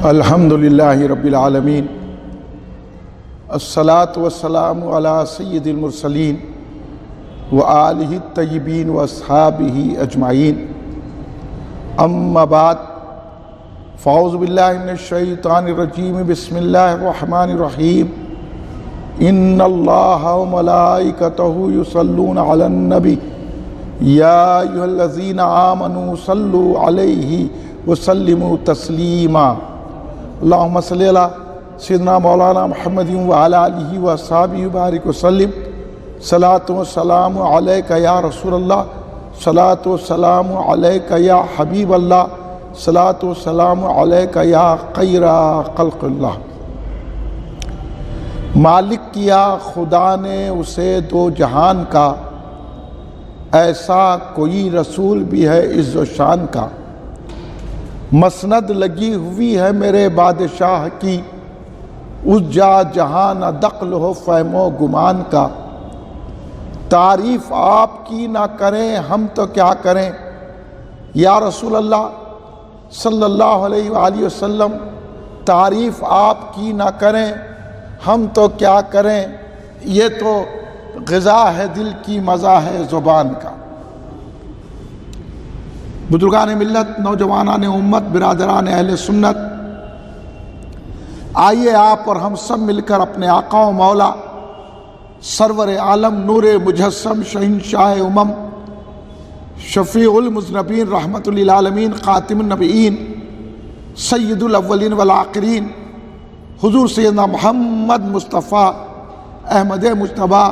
الحمدللہ رب العالمین، الصلاۃ والسلام علی سید المرسلین وآلہ الطیبین واصحابہ اجمعین، اما بعد، فاعوذ باللہ من الشیطان الرجیم، بسم اللہ الرحمن الرحیم، ان اللہ وملائکتہ یصلون علی النبی یا ایھا الذین آمنوا صلوا علیہ وسلموا تسلیما۔ اللہم صلی علی سیدنا مولانا محمد وعلی آلہ وصحبہ وبارک وسلم۔ صلاۃ و سلام علیک یا رسول اللہ، صلاۃ و سلام علیک یا حبیب اللہ، صلاۃ و سلام علیک یا خیر خلق اللہ۔ مالک کیا خدا نے اسے دو جہان کا، ایسا کوئی رسول بھی ہے عز و شان کا۔ مسند لگی ہوئی ہے میرے بادشاہ کی، اس جا جہاں نہ دخل ہو فہم و گمان کا۔ تعریف آپ کی نہ کریں ہم تو کیا کریں، یا رسول اللہ صلی اللہ علیہ وآلہ وسلم، تعریف آپ کی نہ کریں ہم تو کیا کریں، یہ تو غذا ہے دل کی، مزہ ہے زبان کا۔ بزرگان ملت، نوجوانان امت، برادران اہل سنت، آئیے آپ اور ہم سب مل کر اپنے آقا و مولا سرور عالم، نور مجسم، شہنشاہ امم، شفیع المذنبین، رحمت للعالمین، خاتم النبیین، سید الاولین والآخرین، حضور سیدنا محمد مصطفیٰ احمد مجتبیٰ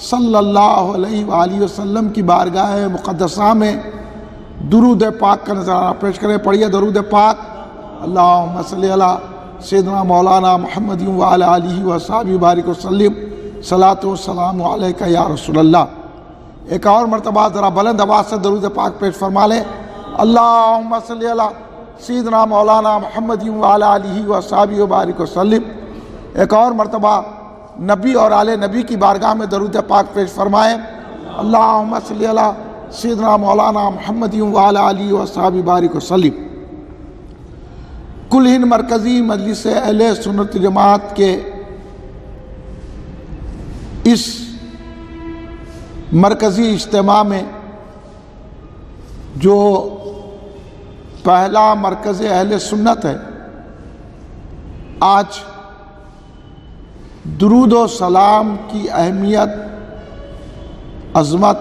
صلی اللہ علیہ وآلہ وسلم کی بارگاہ مقدسہ میں درود پاک کا نظرانہ پیش کریں۔ پڑھیے درود پاک۔ اللہم صلی علی سیدنا مولانا محمد وعلی آلہ وصحبہ وبارک وسلم، صلاۃ و سلام علیک یا رسول اللہ۔ ایک اور مرتبہ ذرا بلند آواز سے درود پاک پیش فرما لیں۔ اللہم صلی علی سیدنا مولانا محمد وعلی آلہ وصحبہ وبارک وسلم۔ ایک اور مرتبہ نبی اور آل نبی کی بارگاہ میں درود پاک پیش فرمائیں۔ اللہم صلی علی سیدنا مولانا محمد وعلی آلہ وصحبہ وبارک وسلم۔ کل ہند مرکزی مجلس اہل سنت جماعت کے اس مرکزی اجتماع میں، جو پہلا مرکز اہل سنت ہے، آج درود و سلام کی اہمیت، عظمت،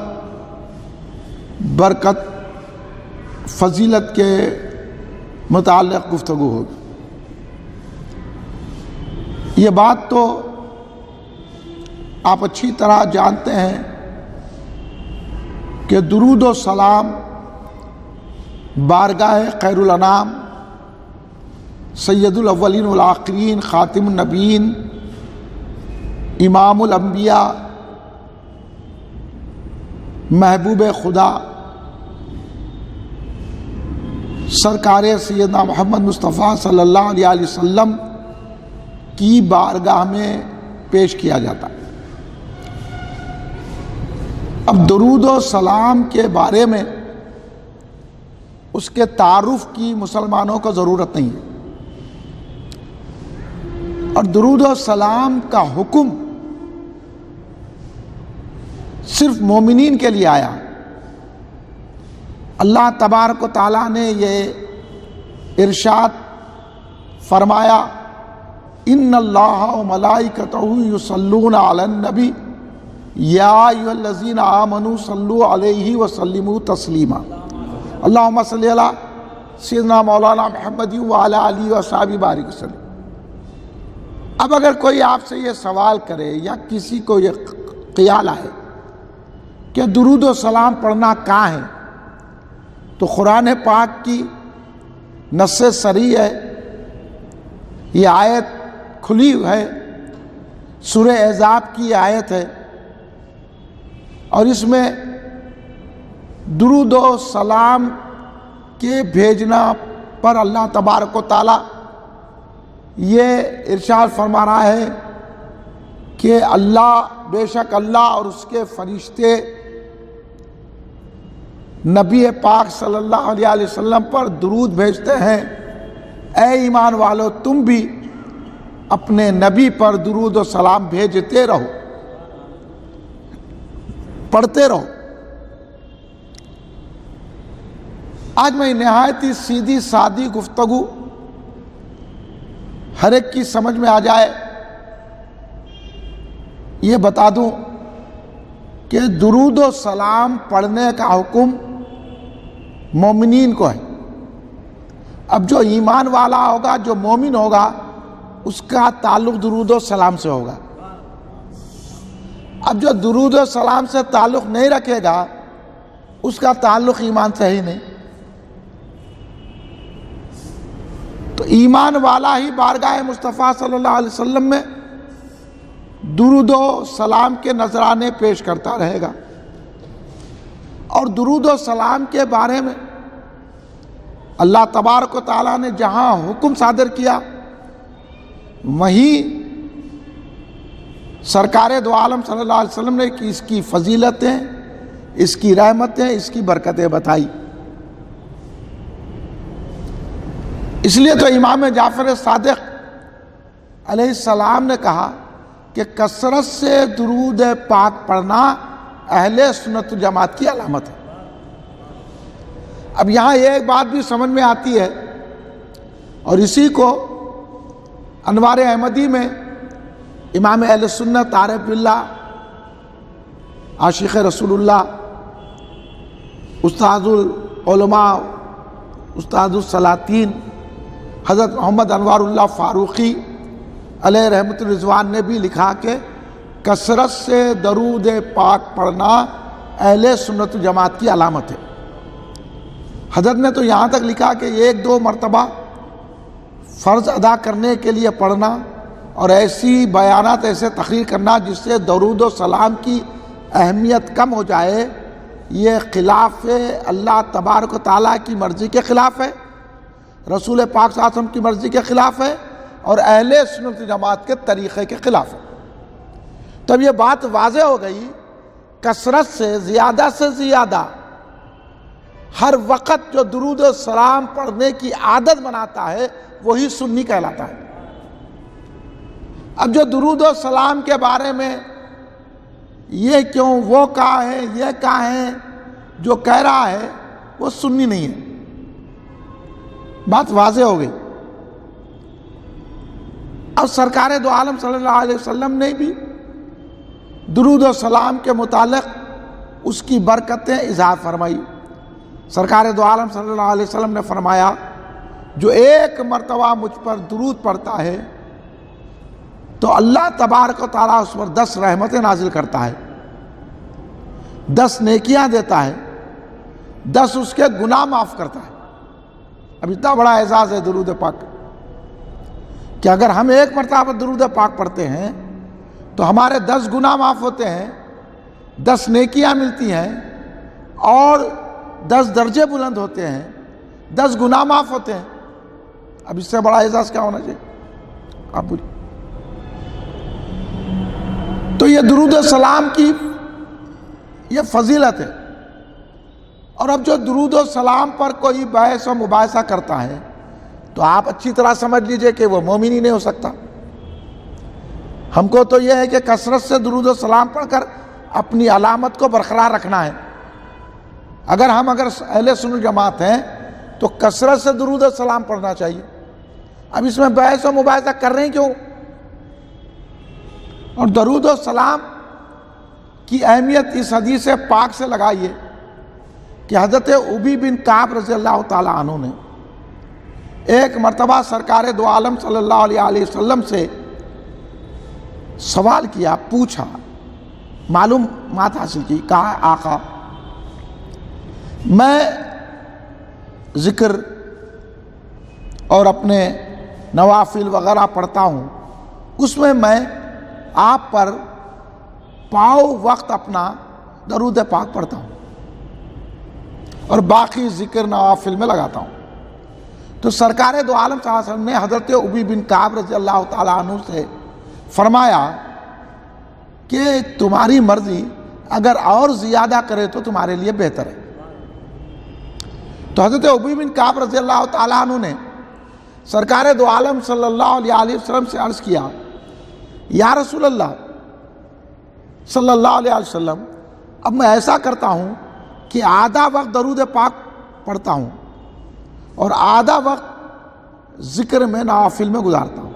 برکت، فضیلت کے متعلق گفتگو ہوگی۔ یہ بات تو آپ اچھی طرح جانتے ہیں کہ درود و سلام بارگاہ خیر الانام، سید الاولین والآخرین، خاتم النبیین، امام الانبیاء، محبوب خدا، سرکار سیدنا محمد مصطفیٰ صلی اللہ علیہ وسلم کی بارگاہ میں پیش کیا جاتا ہے۔ اب درود و سلام کے بارے میں اس کے تعارف کی مسلمانوں کو ضرورت نہیں ہے، اور درود و سلام کا حکم صرف مومنین کے لیے آیا ہے۔ اللہ تبارک و تعالیٰ نے یہ ارشاد فرمایا، ان اللہ وملائکتہ یصلون علی النبی یا ایھا الذین آمنوا صلوا علیہ وسلموا تسلیما۔ اللہم صلی علی سیدنا مولانا محمد وعلی آلہ وصحبہ وبارک وسلم۔ اب اگر کوئی آپ سے یہ سوال کرے یا کسی کو یہ خیال آئے کہ درود و سلام پڑھنا کہاں ہے، تو قرآن پاک کی نص صریح ہے، یہ آیت کھلی ہے، سورہ احزاب کی آیت ہے، اور اس میں درود و سلام کے بھیجنا پر اللہ تبارک و تعالیٰ یہ ارشاد فرما رہا ہے کہ اللہ، بے شک اللہ اور اس کے فرشتے نبی پاک صلی اللہ علیہ وسلم پر درود بھیجتے ہیں، اے ایمان والو تم بھی اپنے نبی پر درود و سلام بھیجتے رہو، پڑھتے رہو۔ آج میں نہایت ہی سیدھی سادی گفتگو ہر ایک کی سمجھ میں آ جائے یہ بتا دوں کہ درود و سلام پڑھنے کا حکم مومنین کو ہے۔ اب جو ایمان والا ہوگا، جو مومن ہوگا، اس کا تعلق درود و سلام سے ہوگا۔ اب جو درود و سلام سے تعلق نہیں رکھے گا، اس کا تعلق ایمان سے ہی نہیں۔ تو ایمان والا ہی بارگاہ مصطفیٰ صلی اللہ علیہ وسلم میں درود و سلام کے نذرانے پیش کرتا رہے گا۔ اور درود و سلام کے بارے میں اللہ تبارک و تعالیٰ نے جہاں حکم صادر کیا، وہیں سرکار دو عالم صلی اللہ علیہ وسلم نے اس کی فضیلتیں، اس کی رحمتیں، اس کی برکتیں بتائی۔ اس لیے تو امام جعفر صادق علیہ السلام نے کہا کہ کثرت سے درود پاک پڑھنا اہل سنت جماعت کی علامت ہے۔ اب یہاں ایک بات بھی سمجھ میں آتی ہے، اور اسی کو انوار احمدی میں امام اہل سنت عارف باللہ عاشق رسول اللہ استاد العلماء استاد السلاطین حضرت محمد انوار اللہ فاروقی علیہ رحمت الرضوان نے بھی لکھا کہ کثرت سے درود پاک پڑھنا اہل سنت جماعت کی علامت ہے۔ حضرت نے تو یہاں تک لکھا کہ ایک دو مرتبہ فرض ادا کرنے کے لیے پڑھنا اور ایسی بیانات، ایسے تقریر کرنا جس سے درود و سلام کی اہمیت کم ہو جائے، یہ خلاف اللہ تبارک و تعالیٰ کی مرضی کے خلاف ہے، رسول پاک صلی اللہ علیہ وسلم کی مرضی کے خلاف ہے، اور اہل سنت جماعت کے طریقے کے خلاف ہے۔ تب یہ بات واضح ہو گئی، کثرت سے زیادہ ہر وقت جو درود و سلام پڑھنے کی عادت بناتا ہے وہی سنی کہلاتا ہے۔ اب جو درود و سلام کے بارے میں یہ کیوں، وہ کہا ہے، یہ کہا ہے، جو کہہ رہا ہے وہ سنی نہیں ہے۔ بات واضح ہو گئی۔ اب سرکار دو عالم صلی اللہ علیہ وسلم نے بھی درود و سلام کے متعلق اس کی برکتیں اظہار فرمائی۔ سرکار دو عالم صلی اللہ علیہ وسلم نے فرمایا، جو ایک مرتبہ مجھ پر درود پڑھتا ہے تو اللہ تبارک و تعالیٰ اس پر 10 رحمتیں نازل کرتا ہے، 10 نیکیاں دیتا ہے، 10 اس کے گناہ معاف کرتا ہے۔ اب اتنا بڑا اعزاز ہے درود پاک کہ اگر ہم ایک مرتبہ درود پاک پڑھتے ہیں تو ہمارے 10 گناہ معاف ہوتے ہیں، 10 نیکیاں ملتی ہیں، اور 10 درجے بلند ہوتے ہیں، 10 گناہ معاف ہوتے ہیں۔ اب اس سے بڑا اعزاز کیا ہونا چاہیے؟ آپ بولیے۔ تو یہ درود السلام کی یہ فضیلت ہے۔ اور اب جو درود و سلام پر کوئی بحث و مباحثہ کرتا ہے تو آپ اچھی طرح سمجھ لیجئے کہ وہ مومن ہی نہیں ہو سکتا۔ ہم کو تو یہ ہے کہ کثرت سے درود و سلام پڑھ کر اپنی علامت کو برقرار رکھنا ہے۔ اگر اہل سنت جماعت ہیں تو کثرت سے درود و سلام پڑھنا چاہیے۔ اب اس میں بحث و مباحثہ کر رہے ہیں کیوں؟ اور درود و سلام کی اہمیت اس حدیث پاک سے لگائیے کہ حضرت ابی بن کعب رضی اللہ تعالیٰ عنہ نے ایک مرتبہ سرکار دو عالم صلی اللہ علیہ وسلم سے سوال کیا، پوچھا، معلومات حاصل کی۔ کہا، آقا میں ذکر اور اپنے نوافل وغیرہ پڑھتا ہوں، اس میں آپ پر پاؤ وقت اپنا درود پاک پڑھتا ہوں اور باقی ذکر نوافل میں لگاتا ہوں۔ تو سرکار دو عالم صلی اللہ علیہ وسلم نے حضرت ابی بن کعب رضی اللہ تعالیٰ عنہ سے فرمایا کہ تمہاری مرضی، اگر اور زیادہ کرے تو تمہارے لیے بہتر ہے۔ تو حضرت ابی بن کعب رضی اللہ تعالیٰ عنہ نے سرکار دو عالم صلی اللہ علیہ وسلم سے عرض کیا، یا رسول اللہ صلی اللہ علیہ وسلم، اب میں ایسا کرتا ہوں کہ آدھا وقت درود پاک پڑھتا ہوں اور آدھا وقت ذکر میں نوافل میں گزارتا ہوں،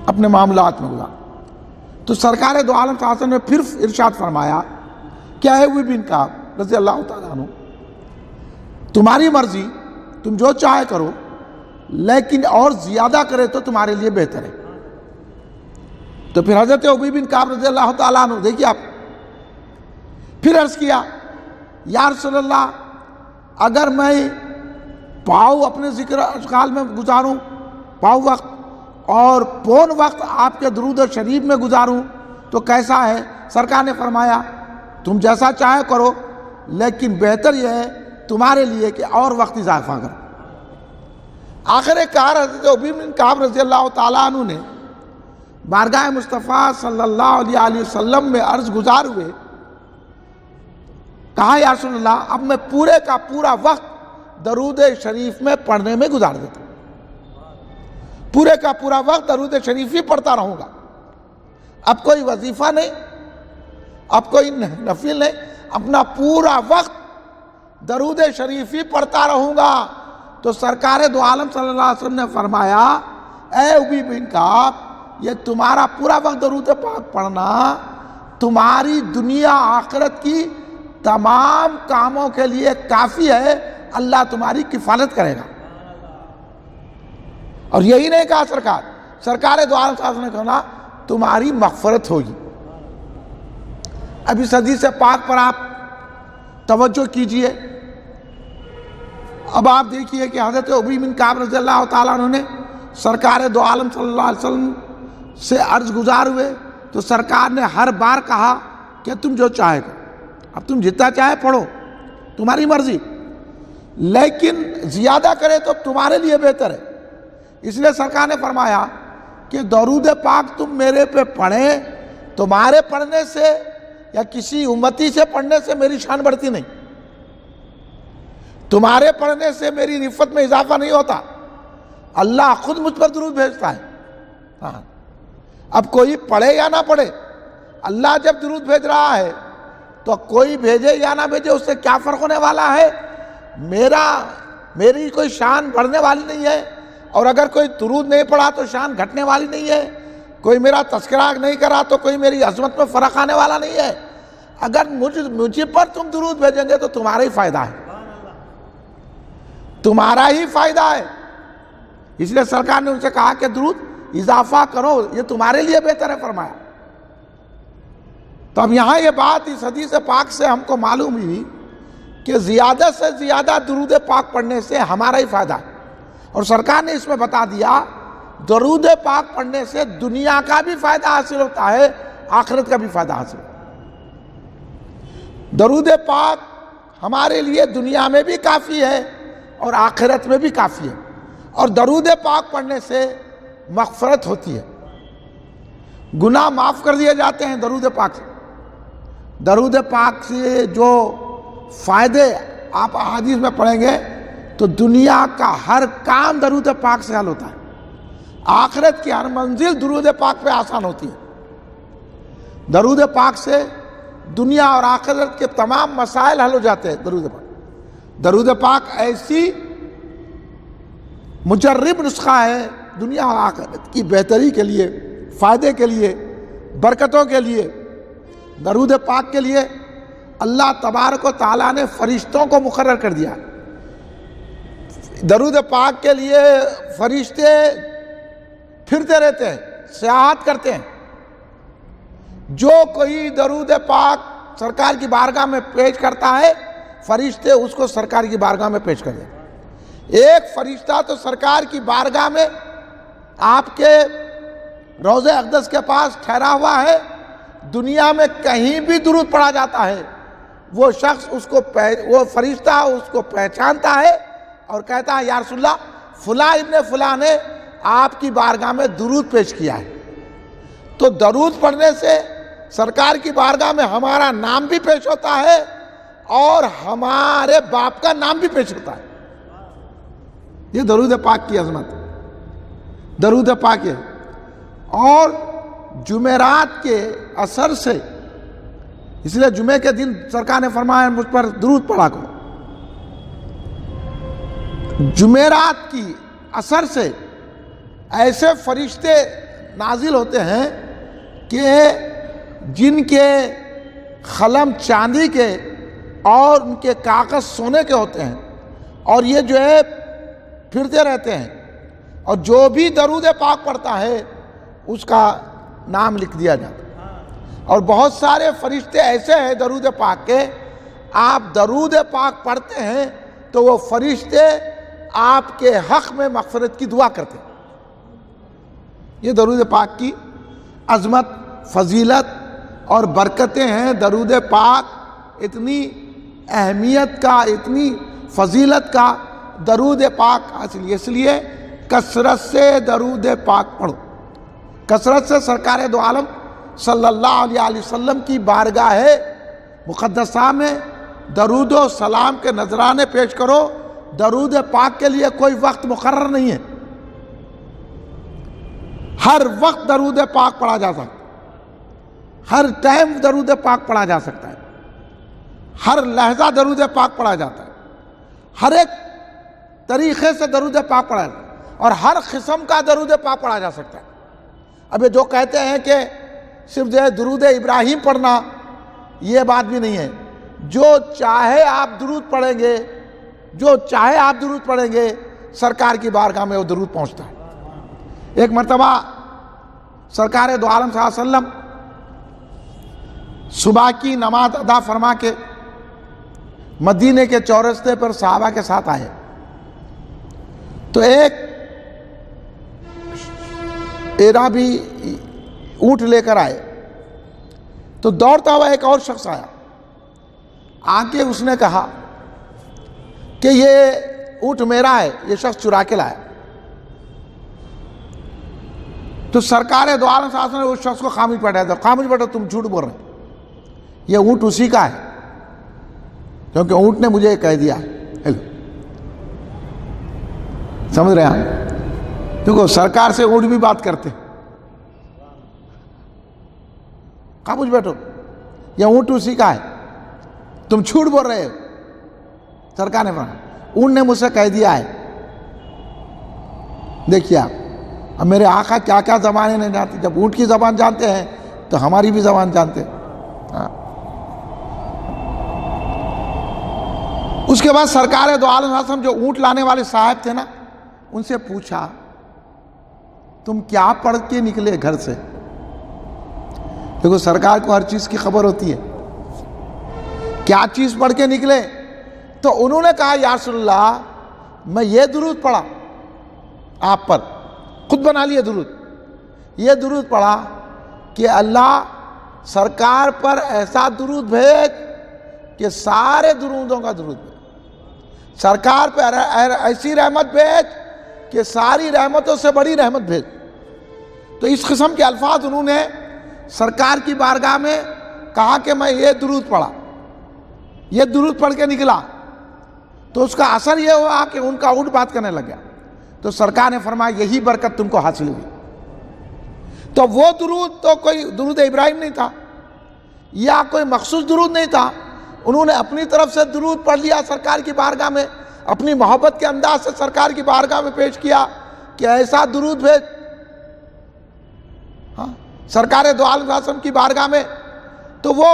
اپنے معاملات میں گزارتا ہوں۔ تو سرکار دو عالم صلی اللہ علیہ وسلم نے پھر ارشاد فرمایا، کیا ہے ابی بن کعب رضی اللہ تعالیٰ عنہ، تمہاری مرضی، تم جو چاہے کرو، لیکن اور زیادہ کرے تو تمہارے لیے بہتر ہے۔ تو پھر حضرت ابی بن کعب رضی اللہ تعالیٰ عنہ، دیکھیے آپ، پھر عرض کیا، یا رسول اللہ، اگر میں پاؤ اپنے ذکر اشغال میں گزاروں، پاؤ وقت، اور پون وقت آپ کے درود شریف میں گزاروں تو کیسا ہے؟ سرکار نے فرمایا، تم جیسا چاہے کرو، لیکن بہتر یہ ہے تمہارے لیے کہ اور وقت اضافہ کرو۔ آخر کار حضرت ابی بن کعب رضی اللہ تعالیٰ عنہ نے بارگاہ مصطفیٰ صلی اللہ علیہ وسلم میں عرض گزار ہوئے کہا، یا رسول اللہ، اب میں پورے کا پورا وقت درود شریف میں پڑھنے میں گزار دیتا ہوں، پورے کا پورا وقت درود شریف ہی پڑھتا رہوں گا، اب کوئی وظیفہ نہیں، اب کوئی نفل نہیں، اپنا پورا وقت درود شریف ہی پڑھتا رہوں گا۔ تو سرکار دو عالم صلی اللہ علیہ وسلم نے فرمایا، اے ابی بن کعب، یہ تمہارا پورا وقت درود پاک پڑھنا تمہاری دنیا آخرت کی تمام کاموں کے لیے کافی ہے، اللہ تمہاری کفالت کرے گا۔ اور یہی نہیں کہا سرکار دو عالم صلی اللہ علیہ وسلم نے کہا تمہاری مغفرت ہوگی۔ اب اس حدیث پاک پر آپ توجہ کیجئے۔ اب آپ دیکھیے کہ حضرت ابی بن کعب رضی اللہ تعالیٰ عنہ نے سرکار دو عالم صلی اللہ علیہ وسلم سے عرض گزار ہوئے تو سرکار نے ہر بار کہا کہ تم جو چاہے کرو، اب تم جتنا چاہے پڑھو، تمہاری مرضی، لیکن زیادہ کرے تو تمہارے لیے بہتر ہے۔ اس لیے سرکار نے فرمایا کہ درود پاک تم میرے پہ پڑھیں، تمہارے پڑھنے سے یا کسی امتی سے پڑھنے سے میری شان بڑھتی نہیں، تمہارے پڑھنے سے میری رفت میں اضافہ نہیں ہوتا، اللہ خود مجھ پر درود بھیجتا ہے۔ ہاں، اب کوئی پڑھے یا نہ پڑھے، اللہ جب درود بھیج رہا ہے تو کوئی بھیجے یا نہ بھیجے اس سے کیا فرق ہونے والا ہے؟ میری کوئی شان بڑھنے والی نہیں ہے، اور اگر کوئی درود نہیں پڑھا تو شان گھٹنے والی نہیں ہے، کوئی میرا تذکرہ نہیں کرا تو کوئی میری عظمت میں فرق آنے والا نہیں ہے۔ اگر مجھے پر تم درود بھیجیں گے تو تمہارا ہی فائدہ ہے، تمہارا ہی فائدہ ہے۔ اس لیے سرکار نے ان سے کہا کہ درود اضافہ کرو، یہ تمہارے لیے بہتر ہے فرمایا۔ تو اب یہاں یہ بات اس حدیث پاک سے ہم کو معلوم ہوئی کہ زیادہ سے زیادہ درود پاک پڑھنے سے ہمارا ہی فائدہ ہے، اور سرکار نے اس میں بتا دیا درود پاک پڑھنے سے دنیا کا بھی فائدہ حاصل ہوتا ہے، آخرت کا بھی فائدہ حاصل ہوتا ہے۔ درود پاک ہمارے لیے دنیا میں بھی کافی ہے اور آخرت میں بھی کافی ہے، اور درود پاک پڑھنے سے مغفرت ہوتی ہے، گناہ معاف کر دیے جاتے ہیں درود پاک سے۔ درود پاک سے جو فائدے آپ احادیث میں پڑھیں گے تو دنیا کا ہر کام درود پاک سے حل ہوتا ہے، آخرت کی ہر منزل درود پاک پہ آسان ہوتی ہے۔ درود پاک سے دنیا اور آخرت کے تمام مسائل حل ہو جاتے ہیں۔ درود پاک ایسی مجرب نسخہ ہے دنیا اور آخرت کی بہتری کے لیے، فائدے کے لیے، برکتوں کے لیے۔ درود پاک کے لیے اللہ تبارک و تعالیٰ نے فرشتوں کو مقرر کر دیا۔ درود پاک کے لیے فرشتے پھرتے رہتے ہیں، سیاحت کرتے ہیں۔ جو کوئی درود پاک سرکار کی بارگاہ میں پیش کرتا ہے، فرشتے اس کو سرکار کی بارگاہ میں پیش کر دیتے ہیں۔ ایک فرشتہ تو سرکار کی بارگاہ میں آپ کے روضہ اقدس کے پاس ٹھہرا ہوا ہے، دنیا میں کہیں بھی درود پڑھا جاتا ہے، وہ شخص وہ فرشتہ اس کو پہچانتا ہے اور کہتا ہے، یا رسول اللہ، فلاں ابن فلاں نے آپ کی بارگاہ میں درود پیش کیا ہے۔ تو درود پڑھنے سے سرکار کی بارگاہ میں ہمارا نام بھی پیش ہوتا ہے اور ہمارے باپ کا نام بھی پیش ہوتا ہے۔ یہ درود پاک کی عظمت، درود پاک ہے۔ اور جمعرات کے اثر سے، اس لیے جمعے کے دن سرکار نے فرمایا مجھ پر درود پڑھا کرو۔ جمعرات کی اثر سے ایسے فرشتے نازل ہوتے ہیں کہ جن کے قلم چاندی کے اور ان کے کاغذ سونے کے ہوتے ہیں، اور یہ جو ہے پھرتے رہتے ہیں، اور جو بھی درود پاک پڑھتا ہے اس کا نام لکھ دیا جاتا ہے۔ اور بہت سارے فرشتے ایسے ہیں درود پاک کے، آپ درود پاک پڑھتے ہیں تو وہ فرشتے آپ کے حق میں مغفرت کی دعا کرتے ہیں۔ یہ درود پاک کی عظمت، فضیلت اور برکتیں ہیں۔ درود پاک اتنی اہمیت کا، اتنی فضیلت کا درود پاک حاصل، اس لیے کثرت سے درود پاک پڑھو، کثرت سے سرکار دو عالم صلی اللہ علیہ وسلم کی بارگاہ مقدسہ میں درود و سلام کے نذرانے پیش کرو۔ درود پاک کے لیے کوئی وقت مقرر نہیں ہے، ہر وقت درود پاک پڑھا جا سکتا ہے، ہر ٹائم درود پاک پڑھا جا سکتا ہے، ہر لحظہ درود پاک پڑھا جاتا ہے، ہر ایک طریقے سے درود پاک پڑھا جاتا ہے، اور ہر قسم کا درود پاک پڑھا جا سکتا ہے۔ اب یہ جو کہتے ہیں کہ صرف جو ہے درود ابراہیم پڑھنا، یہ بات بھی نہیں ہے۔ جو چاہے آپ درود پڑھیں گے، جو چاہے آپ درود پڑھیں گے، سرکار کی بارگاہ میں وہ درود پہنچتا ہے۔ ایک مرتبہ سرکار دو عالم صلی اللہ علیہ وسلم صبح کی نماز ادا فرما کے مدینے کے چورستے پر صحابہ کے ساتھ آئے، تو ایک عرابی اونٹ لے کر آئے، تو دوڑتا ہوا ایک اور شخص آیا، آ کے اس نے کہا کہ یہ اونٹ میرا ہے، یہ شخص چرا کے لایا۔ تو سرکار دو عالم صلی اللہ علیہ وسلم نے اس شخص کو خاموش بیٹھا دیا، خاموش بیٹھا، تم جھوٹ بول رہے ہیں، یہ اونٹ اسی کا ہے، کیونکہ اونٹ نے مجھے کہہ دیا ہے۔ سمجھ رہے ہیں؟ دیکھو سرکار سے اونٹ بھی بات کرتے، خاموش بیٹھو، یہ اونٹ اسی کا ہے، تم جھوٹ بول رہے ہو۔ سرکار نے فرمایا اونٹ نے مجھ سے کہہ دیا ہے۔ دیکھیے آپ، اب میرے آقا کیا کیا زبانیں نہیں جانتے، جب اونٹ کی زبان جانتے ہیں تو ہماری بھی زبان جانتے ہیں۔ اس کے بعد سرکار دو عالم صلی اللہ علیہ وسلم جو اونٹ لانے والے صاحب تھے نا، ان سے پوچھا تم کیا پڑھ کے نکلے گھر سے؟ دیکھو سرکار کو ہر چیز کی خبر ہوتی ہے، کیا چیز پڑھ کے نکلے؟ تو انہوں نے کہا یا رسول اللہ میں یہ درود پڑھا آپ پر، خود بنا لیے درود، یہ درود پڑھا کہ اللہ سرکار پر ایسا درود بھیج کہ سارے درودوں کا درود بھیج، سرکار پر ایسی رحمت بھیج کہ ساری رحمتوں سے بڑی رحمت بھیج۔ تو اس قسم کے الفاظ انہوں نے سرکار کی بارگاہ میں کہا کہ میں یہ درود پڑھا، یہ درود پڑھ کے نکلا، تو اس کا اثر یہ ہوا کہ ان کا اونٹ بات کرنے لگ گیا۔ تو سرکار نے فرمایا یہی برکت تم کو حاصل ہوئی۔ تو وہ درود تو کوئی درود ابراہیم نہیں تھا یا کوئی مخصوص درود نہیں تھا، انہوں نے اپنی طرف سے درود پڑھ لیا سرکار کی بارگاہ میں، اپنی محبت کے انداز سے سرکار کی بارگاہ میں پیش کیا کہ ایسا درود بھیج، سرکار دو عالم صلی اللہ علیہ وسلم کی بارگاہ میں، تو وہ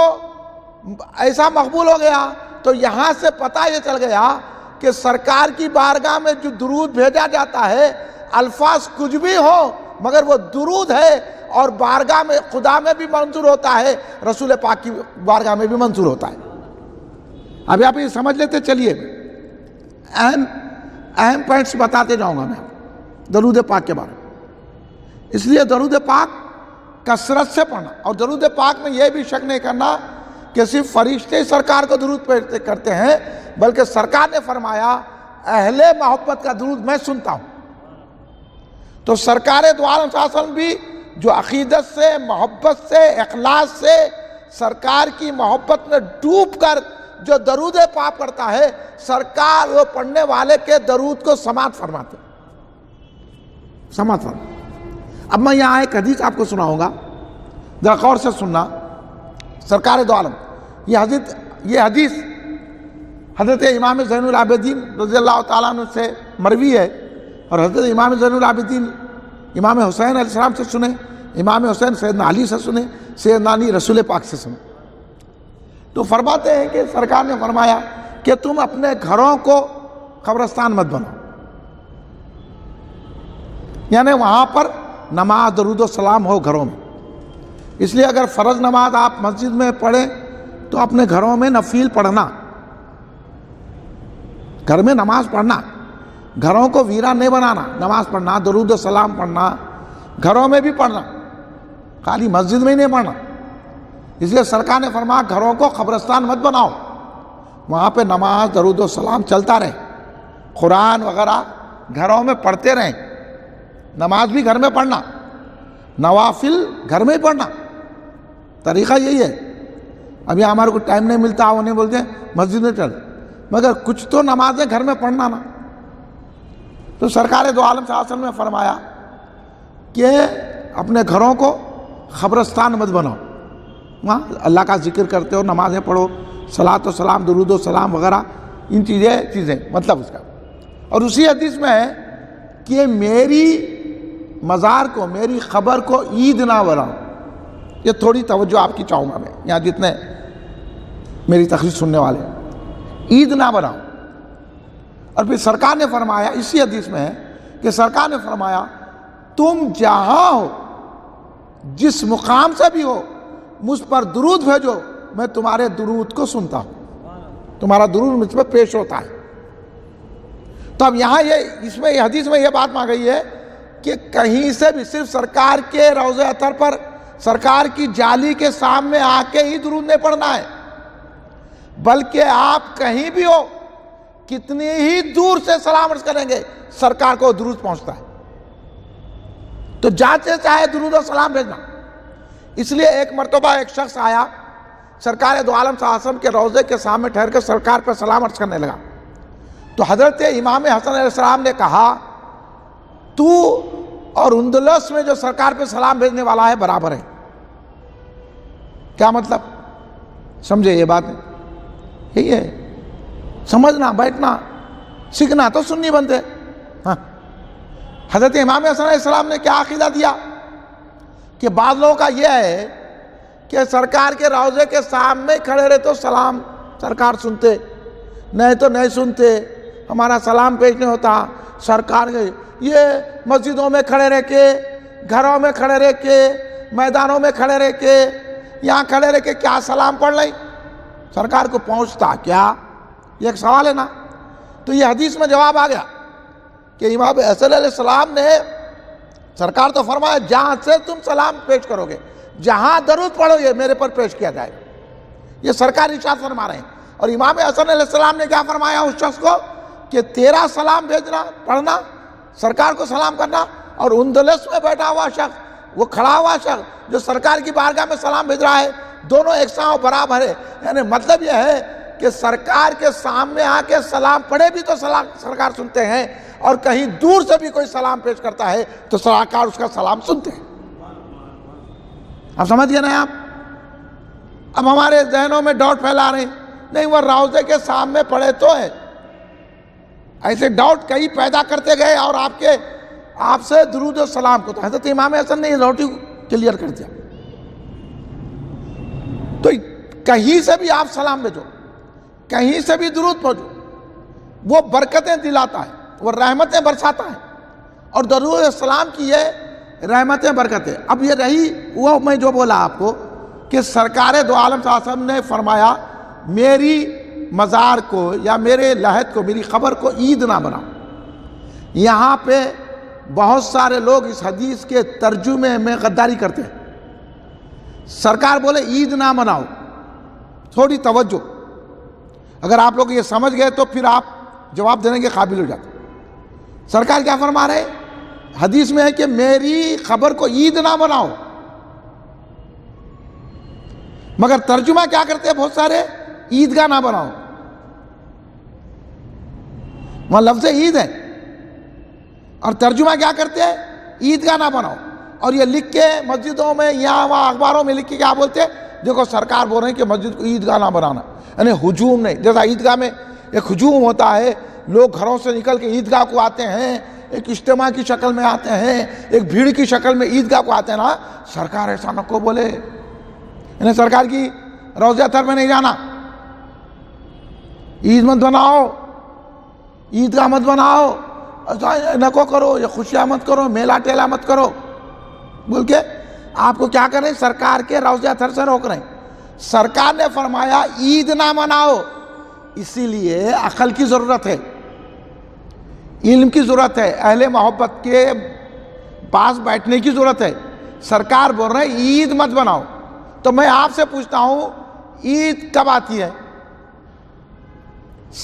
ایسا مقبول ہو گیا۔ تو یہاں سے پتہ یہ چل گیا کہ سرکار کی بارگاہ میں جو درود بھیجا جاتا ہے، الفاظ کچھ بھی ہو مگر وہ درود ہے، اور بارگاہ میں خدا میں بھی منظور ہوتا ہے، رسول پاک کی بارگاہ میں بھی منظور ہوتا ہے۔ ابھی آپ یہ سمجھ لیتے چلیے، اہم پوائنٹس بتاتے جاؤں گا میں درود پاک کے بارے میں۔ اس لیے درود پاک کثرت سے پڑھنا، اور درود پاک میں یہ بھی شک نہیں کرنا کہ صرف فرشتے سرکار کو درود کرتے ہیں، بلکہ سرکار نے فرمایا اہل محبت کا درود میں سنتا ہوں۔ تو سرکار دو عالم صلی اللہ علیہ وسلم بھی جو عقیدت سے، محبت سے، اخلاص سے سرکار کی محبت میں ڈوب کر جو درود پاک پڑھتا ہے سرکار وہ پڑھنے والے کے درود کو سماعت فرماتے ہیں، سماعت فرماتے۔ اب میں یہاں ایک حدیث آپ کو سناؤں گا، ذرا غور سے سننا۔ سرکار دو عالم، یہ حدیث حضرت امام زین العابدین رضی اللہ تعالیٰ عنہ سے مروی ہے، اور حضرت امام زین العابدین امام حسین علیہ السلام سے سنے، امام حسین سیدنا علی سے سنے، سیدنا علی رسول پاک سے سنے۔ تو فرماتے ہیں کہ سرکار نے فرمایا کہ تم اپنے گھروں کو قبرستان مت بناؤ، یعنی وہاں پر نماز درود و سلام ہو گھروں میں۔ اس لیے اگر فرض نماز آپ مسجد میں پڑھیں تو اپنے گھروں میں نفل پڑھنا، گھر میں نماز پڑھنا، گھروں کو ویران نہیں بنانا، نماز پڑھنا، درود و سلام پڑھنا، گھروں میں بھی پڑھنا، خالی مسجد میں ہی نہیں پڑھنا۔ اس لیے سرکار نے فرمایا گھروں کو قبرستان مت بناؤ، وہاں پہ نماز درود و سلام چلتا رہے، قرآن وغیرہ گھروں میں پڑھتے رہیں، نماز بھی گھر میں پڑھنا، نوافل گھر میں ہی پڑھنا، طریقہ یہی ہے۔ اب یہاں ہمارے کو ٹائم نہیں ملتا، وہ نہیں بولتے مسجد میں چل، مگر کچھ تو نمازیں گھر میں پڑھنا نا۔ تو سرکار دو عالم صلی اللہ علیہ وسلم نے فرمایا کہ اپنے گھروں کو قبرستان مت بناؤ، وہاں اللہ کا ذکر کرتے ہو، نمازیں پڑھو، صلاۃ و سلام درود و سلام وغیرہ ان چیزیں مطلب اس کا۔ اور اسی حدیث میں ہے کہ میری مزار کو، میری قبر کو عید نہ بناؤ۔ یہ تھوڑی توجہ آپ کی چاہوں گا میں، یہاں جتنے میری تقریر سننے والے، عید نہ بناؤ۔ اور پھر سرکار نے فرمایا، اسی حدیث میں ہے کہ سرکار نے فرمایا تم جہاں ہو، جس مقام سے بھی ہو، مجھ پر درود بھیجو، میں تمہارے درود کو سنتا ہوں، تمہارا درود مجھ پر پیش ہوتا ہے۔ تو اب یہاں اس میں حدیث میں یہ بات مانگ گئی ہے کہ کہیں سے بھی صرف سرکار کے روضہ اطہر پر، سرکار کی جالی کے سامنے آ کے ہی درود نہیں پڑھنا ہے، بلکہ آپ کہیں بھی ہو، کتنی ہی دور سے سلام عرض کریں گے سرکار کو درود پہنچتا ہے۔ تو جہاں سے چاہے درود و سلام بھیجنا۔ اس لیے ایک مرتبہ ایک شخص آیا سرکار دو عالم صلی اللہ علیہ وسلم کے روضے کے سامنے ٹھہر کر سرکار پر سلام عرض کرنے لگا۔ تو حضرت امام حسن علیہ السلام نے کہا تو اور اندلس میں جو سرکار پہ سلام بھیجنے والا ہے برابر ہے۔ کیا مطلب؟ سمجھے یہ بات؟ یہی ہے سمجھنا، بیٹھنا، سیکھنا تو سنی بنتے۔ ہاں، حضرت امام حسن علیہ السلام نے کیا عقیدہ دیا کہ بعض لوگوں کا یہ ہے کہ سرکار کے روضے کے سامنے کھڑے رہے تو سلام سرکار سنتے، نہیں تو نہیں سنتے، ہمارا سلام پیش نہیں ہوتا۔ سرکار کے یہ مسجدوں میں کھڑے رہ کے، گھروں میں کھڑے رہ کے، میدانوں میں کھڑے رہ کے، یہاں کھڑے رہ کے کیا سلام پڑھ لیں؟ سرکار کو پہنچتا کیا؟ یہ ایک سوال ہے نا۔ تو یہ حدیث میں جواب آ گیا کہ امام حسن علیہ السلام نے، سرکار تو فرمایا جہاں سے تم سلام پیش کرو گے، جہاں درود پڑھو گے میرے پر پیش کیا جائے گا۔ یہ سرکار ارشاد فرما رہے ہیں۔ اور امام حسن علیہ السلام نے کیا فرمایا اس شخص کو کہ تیرا سلام بھیجنا، پڑھنا، سرکار کو سلام کرنا، اور اندلس میں بیٹھا ہوا شخص، وہ کھڑا ہوا شخص جو سرکار کی بارگاہ میں سلام بھیج رہا ہے، دونوں یکساں برابر ہے۔ یعنی مطلب یہ ہے کہ سرکار کے سامنے آ کے سلام پڑھے بھی تو سرکار سنتے ہیں، اور کہیں دور سے بھی کوئی سلام پیش کرتا ہے تو سرکار اس کا سلام سنتے ہیں۔ اب سمجھ گئے نا آپ؟ اب ہمارے ذہنوں میں ڈاؤٹ پھیلا رہے ہیں، نہیں وہ روضے کے سامنے پڑھے تو ہے، ایسے ڈاؤٹ کئی پیدا کرتے گئے اور آپ سے درود و سلام کو تو حضرت امام حسن نے یہ ڈاؤٹ کلیئر کر دیا۔ تو کہیں سے بھی آپ سلام بھیجو، کہیں سے بھی درود پہنچو، وہ برکتیں دلاتا ہے، وہ رحمتیں برساتا ہے، اور درود السلام کی یہ رحمتیں برکتیں۔ اب یہ رہی وہ میں جو بولا آپ کو کہ سرکار دو عالم صلی اللہ علیہ وسلم نے فرمایا میری مزار کو یا میرے لحد کو، میری قبر کو عید نہ بناؤ۔ یہاں پہ بہت سارے لوگ اس حدیث کے ترجمے میں غداری کرتے ہیں۔ سرکار بولے عید نہ مناؤ، تھوڑی توجہ، اگر آپ لوگ یہ سمجھ گئے تو پھر آپ جواب دینے کے قابل ہو جاتے۔ سرکار کیا فرما رہے؟ حدیث میں ہے کہ میری قبر کو عید نہ بناؤ، مگر ترجمہ کیا کرتے ہیں بہت سارے؟ عیدگاہ نہ بناؤ، وہاں لفظ عید ہے، اور ترجمہ کیا کرتے ہیں؟ عیدگاہ نہ بناؤ. اور یہ لکھ کے مسجدوں میں یہاں وہاں اخباروں میں لکھ کے کیا بولتے ہیں؟ دیکھو سرکار بول رہے ہیں کہ مسجد کو عیدگاہ نہ بنانا، یعنی ہجوم نہیں. جیسا عیدگاہ میں ایک ہجوم ہوتا ہے، لوگ گھروں سے نکل کے عیدگاہ کو آتے ہیں، ایک اجتماع کی شکل میں آتے ہیں، ایک بھیڑ کی شکل میں عیدگاہ کو آتے ہیں نا. سرکار ایسا نہ کو بولے، یعنی سرکار کی روضہ اطہر میں نہیں جانا، عید مت بناؤ، عیدگاہ مت بناؤ، نہ کو کرو، یہ خوشیاں مت کرو، میلہ ٹیلا مت کرو بول کے آپ کو کیا کریں؟ سرکار کے روضہ اطہر سے روک رہے ہیں. سرکار نے فرمایا عید نہ مناؤ، اسی لیے عقل کی ضرورت ہے، علم کی ضرورت ہے، اہل محبت کے پاس بیٹھنے کی ضرورت ہے. سرکار بول رہے ہیں عید مت بناؤ. تو میں آپ سے پوچھتا ہوں عید کب آتی ہے؟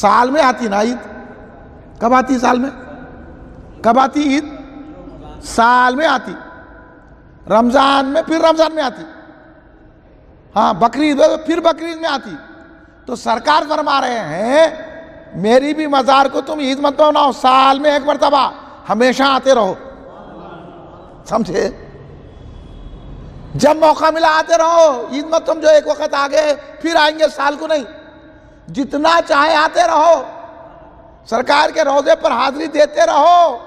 سال میں آتی نا عید؟ کب آتی سال میں؟ کب آتی عید؟ سال میں آتی. رمضان میں، پھر رمضان میں آتی. ہاں بقرعید پھر بقرعید میں آتی. تو سرکار فرما رہے ہیں میری بھی مزار کو تم عید مت بناؤ، سال میں ایک مرتبہ ہمیشہ آتے رہو. سمجھے؟ جب موقع ملا آتے رہو. عید مت تم جو ایک وقت آگے پھر آئیں گے، سال کو نہیں، جتنا چاہے آتے رہو، سرکار کے روضے پر حاضری دیتے رہو.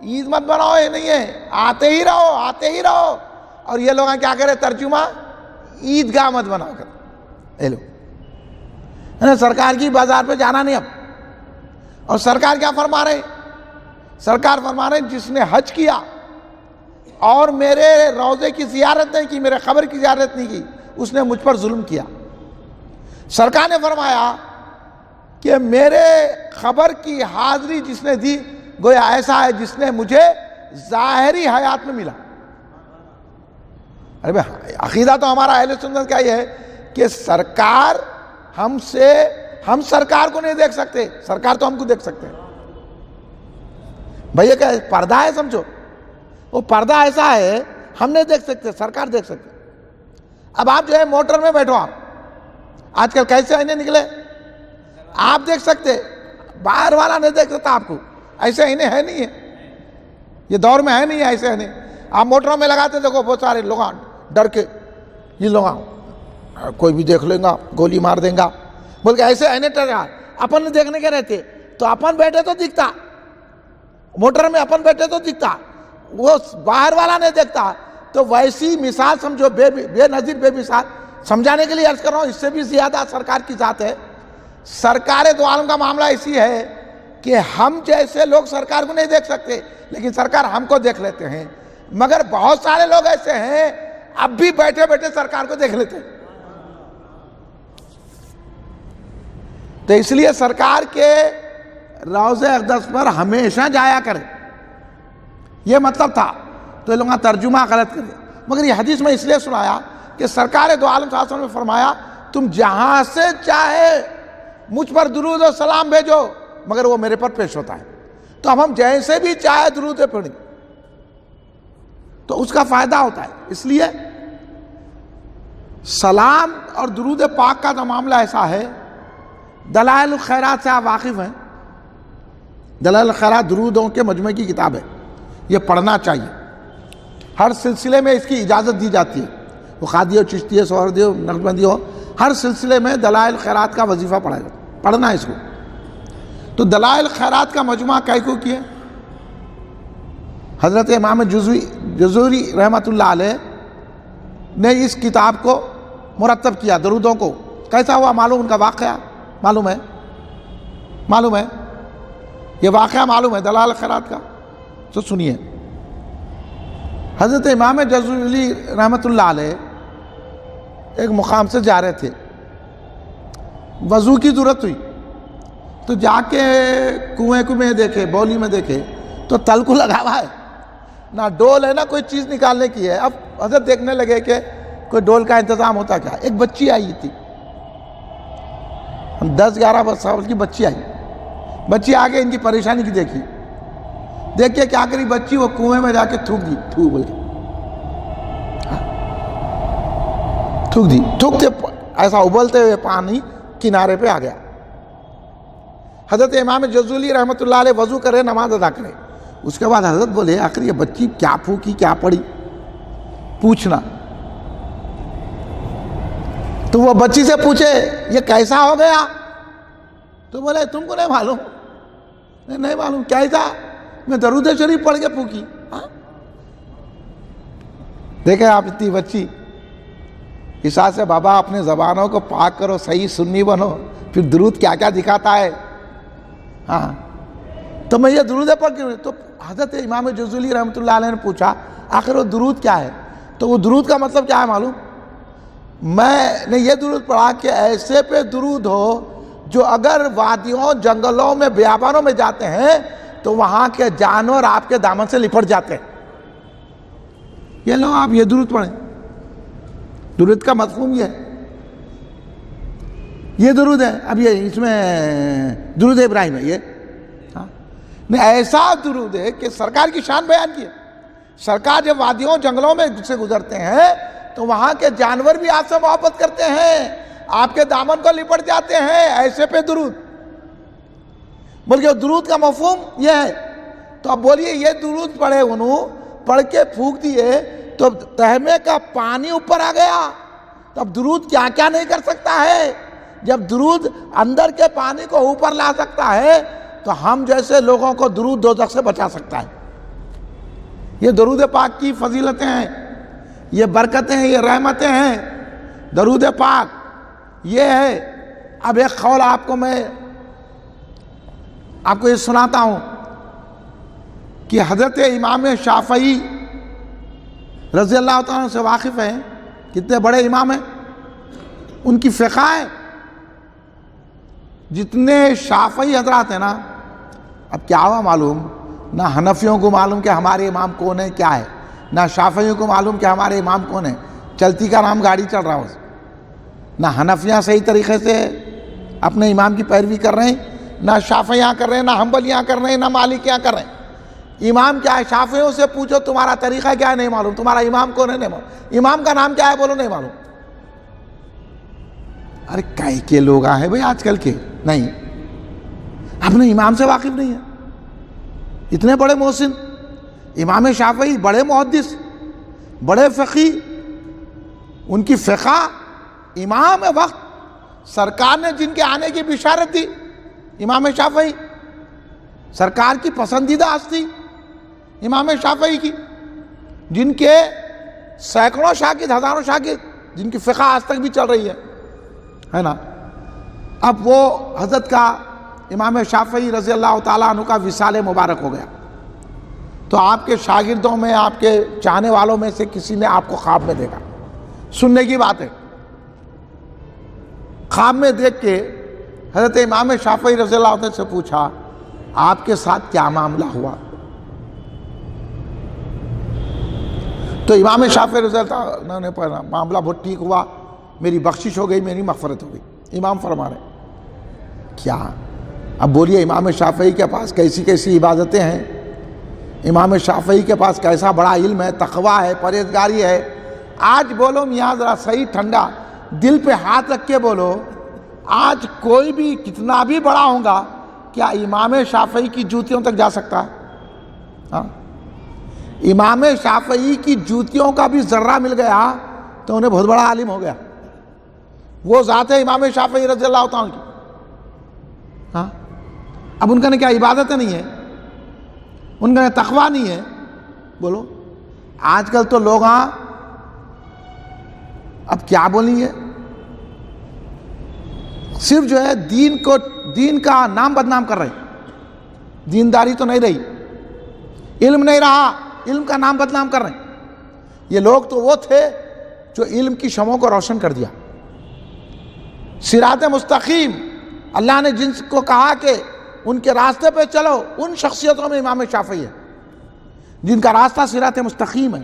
عید مت بناؤ یہ نہیں ہے، آتے ہی رہو، آتے ہی رہو. اور یہ لوگ کیا کرے؟ ترجمہ عیدگاہ مت بناؤ کر. اے لو سرکار کی بازار پہ جانا نہیں اب. اور سرکار کیا فرما رہے ہیں؟ سرکار فرما رہے ہیں جس نے حج کیا اور میرے روضے کی زیارت نہیں کی، میرے قبر کی زیارت نہیں کی، اس نے مجھ پر ظلم کیا. سرکار نے فرمایا کہ میرے قبر کی حاضری جس نے دی گویا ایسا ہے جس نے مجھے ظاہری حیات میں ملا. ارے بھائی عقیدہ تو ہمارا اہل سنت کا یہ ہے کہ سرکار ہم سرکار کو نہیں دیکھ سکتے، سرکار تو ہم کو دیکھ سکتے ہیں. بھئی کیا پردہ ہے سمجھو، وہ پردہ ایسا ہے ہم نہیں دیکھ سکتے، سرکار دیکھ سکتے. اب آپ جو ہے موٹر میں بیٹھو، آپ آج کل کیسے آئینے نکلے، آپ دیکھ سکتے، باہر والا نہیں دیکھ سکتا آپ کو. ایسے آئینے ہے نہیں ہے، یہ دور میں ہے نہیں ہے ایسے آئینے. آپ موٹروں میں لگاتے دیکھو بہت سارے لوگ ڈر کے، یہ لوگ کوئی بھی دیکھ لیں گا گولی مار دیں گا بول کے ایسے آئینے ٹریا. اپن دیکھنے کے رہتے تو اپن بیٹھے تو دکھتا، موٹر میں اپن بیٹھے تو دکھتا، وہ باہر والا نہیں دیکھتا. تو ویسی مثال سمجھو، بے نظیر بے مثال. سمجھانے کے لیے عرض کر رہا ہوں، اس سے بھی زیادہ سرکار کی ذات ہے. سرکار دو عالم کا معاملہ اسی ہے کہ ہم جیسے لوگ سرکار کو نہیں دیکھ سکتے، لیکن سرکار ہم کو دیکھ لیتے ہیں. مگر بہت سارے لوگ ایسے ہیں اب بھی بیٹھے بیٹھے سرکار کو دیکھ لیتے ہیں. تو اس لیے سرکار کے روضہ اقدس پر ہمیشہ جایا کرے، یہ مطلب تھا. تو یہ لوگ ترجمہ غلط کرے. مگر یہ حدیث میں اس لیے سنایا کہ سرکار دو عالم صلی اللہ علیہ وسلم نے فرمایا تم جہاں سے چاہے مجھ پر درود و سلام بھیجو، مگر وہ میرے پر پیش ہوتا ہے. تو اب ہم جیسے بھی چاہے درود پڑھیں تو اس کا فائدہ ہوتا ہے. اس لیے سلام اور درود پاک کا تو معاملہ ایسا ہے. دلائل الخیرات سے آپ واقف ہیں. دلائل الخیرات درودوں کے مجموعے کی کتاب ہے، یہ پڑھنا چاہیے. ہر سلسلے میں اس کی اجازت دی جاتی ہے، وہ قادی ہو، چشتی ہو، سہردی ہو، نقشبندی ہو، ہر سلسلے میں دلائل خیرات کا وظیفہ پڑھنا ہے اس کو. تو دلائل خیرات کا مجموعہ کیوں کیے؟ حضرت امام جزوری رحمۃ اللہ علیہ نے اس کتاب کو مرتب کیا، درودوں کو. کیسا ہوا معلوم؟ ان کا واقعہ معلوم ہے یہ واقعہ معلوم ہے دلائل خیرات کا. تو سنیے، حضرت امام جزوری رحمۃ اللہ علیہ ایک مقام سے جا رہے تھے، وضو کی ضرورت ہوئی تو جا کے کنویں میں دیکھے، بولی میں دیکھے تو تل کو لگا ہوا ہے، نہ ڈول ہے نہ کوئی چیز نکالنے کی ہے. اب حضرت دیکھنے لگے کہ کوئی ڈول کا انتظام ہوتا کیا. ایک بچی آئی تھی، 10-11 سال کی بچی آئی. بچی آگے ان کی پریشانی کی دیکھ کے کیا کری بچی، وہ کنویں میں جا کے تھوک دی، تھوکتے ایسا ابلتے ہوئے پانی کنارے پہ آ گیا. حضرت امام جزولی رحمۃ اللہ علیہ وضو کرے, نماز ادا کرے. اس کے بعد حضرت بولے آخر یہ بچی کیا پھونکی کیا پڑی, پوچھنا. تو وہ بچی سے پوچھے یہ کیسا ہو گیا, تو بولے تم کو نہیں معلوم؟ نہیں معلوم. کیسا؟ میں درود شریف پڑھ کے پھونکی. دیکھیں آپ اتنی بچی, اس حال سے بابا اپنے زبانوں کو پاک کرو, صحیح سنی بنو, پھر درود کیا کیا دکھاتا ہے. ہاں تو میں یہ درود پڑھ کے, تو حضرت امام جزولی رحمۃ اللہ علیہ نے پوچھا آخر وہ درود کیا ہے؟ تو وہ درود کا مطلب کیا ہے معلوم؟ میں نے یہ درود پڑھا کہ ایسے پہ درود ہو جو اگر وادیوں جنگلوں میں بیابانوں میں جاتے ہیں تو وہاں کے جانور آپ کے دامن سے لپٹ جاتے ہیں. یہ لو آپ یہ درود پڑھیں. درود کا مفہوم یہ درود ہے. اب یہ اس میں درود ابراہیم ہے یہ. نہیں, ایسا درود ہے کہ سرکار کی شان بیان کی ہے. سرکار جب وادیوں جنگلوں میں سے گزرتے ہیں تو وہاں کے جانور بھی آپ سے محبت کرتے ہیں, آپ کے دامن کو لپٹ جاتے ہیں. ایسے پہ درود, بلکہ درود کا مفہوم یہ ہے. تو اب بولیے یہ درود پڑھے, انہوں پڑھ کے پھونک دیے تو تہمے کا پانی اوپر آ گیا. تو اب درود کیا کیا نہیں کر سکتا ہے. جب درود اندر کے پانی کو اوپر لا سکتا ہے تو ہم جیسے لوگوں کو درود دوزخ سے بچا سکتا ہے. یہ درود پاک کی فضیلتیں ہیں, یہ برکتیں ہیں, یہ رحمتیں ہیں. درود پاک یہ ہے. اب ایک قول میں آپ کو یہ سناتا ہوں کہ حضرت امام شافعی رضی اللہ تعالیٰ سے واقف ہیں. کتنے بڑے امام ہیں, ان کی فقہ ہے. جتنے شافعی حضرات ہیں نا, اب کیا ہوا معلوم, نہ حنفیوں کو معلوم کہ ہمارے امام کون ہے کیا ہے, نہ شافعیوں کو معلوم کہ ہمارے امام کون ہے. چلتی کا نام گاڑی چل رہا ہو. نہ حنفیاں صحیح طریقے سے اپنے امام کی پیروی کر رہے ہیں, نہ شافعیاں کر رہے ہیں, نہ حنبلیاں کر رہے ہیں, نہ مالکیاں کر رہے ہیں. امام کیا ہے؟ شافعیوں سے پوچھو تمہارا طریقہ کیا ہے, نہیں معلوم. تمہارا امام کون ہے, نہیں معلوم. امام کا نام کیا ہے, بولو نہیں معلوم. ارے کئی کے لوگ ہیں بھائی آج کل کے, نہیں اپنے امام سے واقف نہیں ہے. اتنے بڑے محسن امام شافعی, بڑے محدث, بڑے فقی, ان کی فقہ امام وقت, سرکار نے جن کے آنے کی بشارت دی, امام شافعی, سرکار کی پسندیدہ ہستی امام شافعی کی, جن کے سینکڑوں شاگرد, ہزاروں شاگرد, جن کی فقہ آج تک بھی چل رہی ہے نا. اب وہ حضرت کا امام شافعی رضی اللہ تعالیٰ عنہ کا وصال مبارک ہو گیا. تو آپ کے شاگردوں میں, آپ کے چاہنے والوں میں سے کسی نے آپ کو خواب میں دیکھا. سننے کی بات ہے. خواب میں دیکھ کے حضرت امام شافعی رضی اللہ عنہ سے پوچھا آپ کے ساتھ کیا معاملہ ہوا. تو امام شافعی رضی اللہ عنہ نے پڑھا معاملہ بہت ٹھیک ہوا, میری بخشش ہو گئی, میری مغفرت ہو گئی. امام فرما رہے کیا؟ اب بولیے امام شافعی کے پاس کیسی کیسی عبادتیں ہیں, امام شافعی کے پاس کیسا بڑا علم ہے, تقویٰ ہے, پرہیزگاری ہے. آج بولو میاں ذرا صحیح ٹھنڈا دل پہ ہاتھ رکھ کے بولو, آج کوئی بھی کتنا بھی بڑا ہوگا کیا امام شافعی کی جوتیوں تک جا سکتا ہے؟ ہاں, امام شافعی کی جوتیوں کا بھی ذرہ مل گیا تو انہیں بہت بڑا عالم ہو گیا. وہ ذات ہے امام شافعی رضی اللہ تعالیٰ کی. ہاں, اب ان کا نے کیا عبادت نہیں ہے, ان کا نے تقویٰ نہیں ہے. بولو آج کل تو لوگ اب کیا بولیں گے, صرف جو ہے دین کا نام بدنام کر رہے ہیں. دینداری تو نہیں رہی, علم نہیں رہا, علم کا نام بدنام کر رہے ہیں. یہ لوگ تو وہ تھے جو علم کی شمعوں کو روشن کر دیا. صراط مستقیم اللہ نے جن کو کہا کہ ان کے راستے پہ چلو, ان شخصیتوں میں امام شافعی ہے جن کا راستہ صراط مستقیم ہے.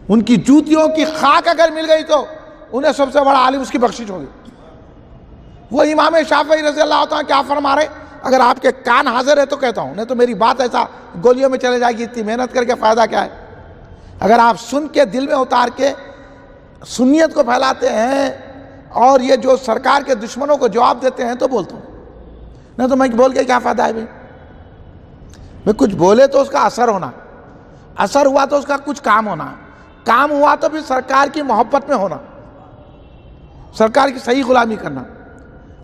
ان کی جوتیوں کی خاک اگر مل گئی تو انہیں سب سے بڑا عالم اس کی بخشش ہوگی. وہ امام شافعی رضی اللہ عنہ کیا فرما رہے, اگر آپ کے کان حاضر ہے تو کہتا ہوں, نہیں تو میری بات ایسا گولیوں میں چلے جائے گی, اتنی محنت کر کے فائدہ کیا ہے. اگر آپ سن کے دل میں اتار کے سنیت کو پھیلاتے ہیں اور یہ جو سرکار کے دشمنوں کو جواب دیتے ہیں تو بولتا ہوں، نہیں تو میں بول کے کیا فائدہ ہے بھائی؟ میں کچھ بولے تو اس کا اثر ہونا، اثر ہوا تو اس کا کچھ کام ہونا، کام ہوا تو پھر سرکار کی محبت میں ہونا، سرکار کی صحیح غلامی کرنا۔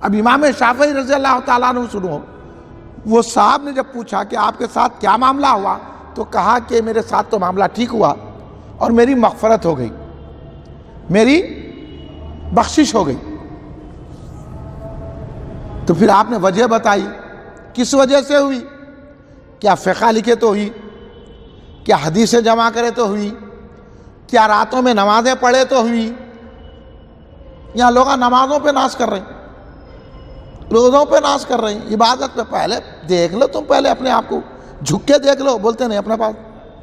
اب امام شافعی رضی اللہ تعالیٰ عنہ سنو، وہ صاحب نے جب پوچھا کہ آپ کے ساتھ کیا معاملہ ہوا تو کہا کہ میرے ساتھ تو معاملہ ٹھیک ہوا اور میری مغفرت ہو گئی، میری بخشش ہو گئی۔ تو پھر آپ نے وجہ بتائی، کس وجہ سے ہوئی؟ کیا فقہ لکھے تو ہوئی؟ کیا حدیثیں جمع کرے تو ہوئی؟ کیا راتوں میں نمازیں پڑھے تو ہوئی؟ یہاں لوگ نمازوں پہ ناز کر رہے ہیں، روزوں پہ ناز کر رہے ہیں، عبادت پہ۔ پہلے دیکھ لو، تم پہلے اپنے آپ کو جھک کے دیکھ لو، بولتے نہیں اپنے پاس،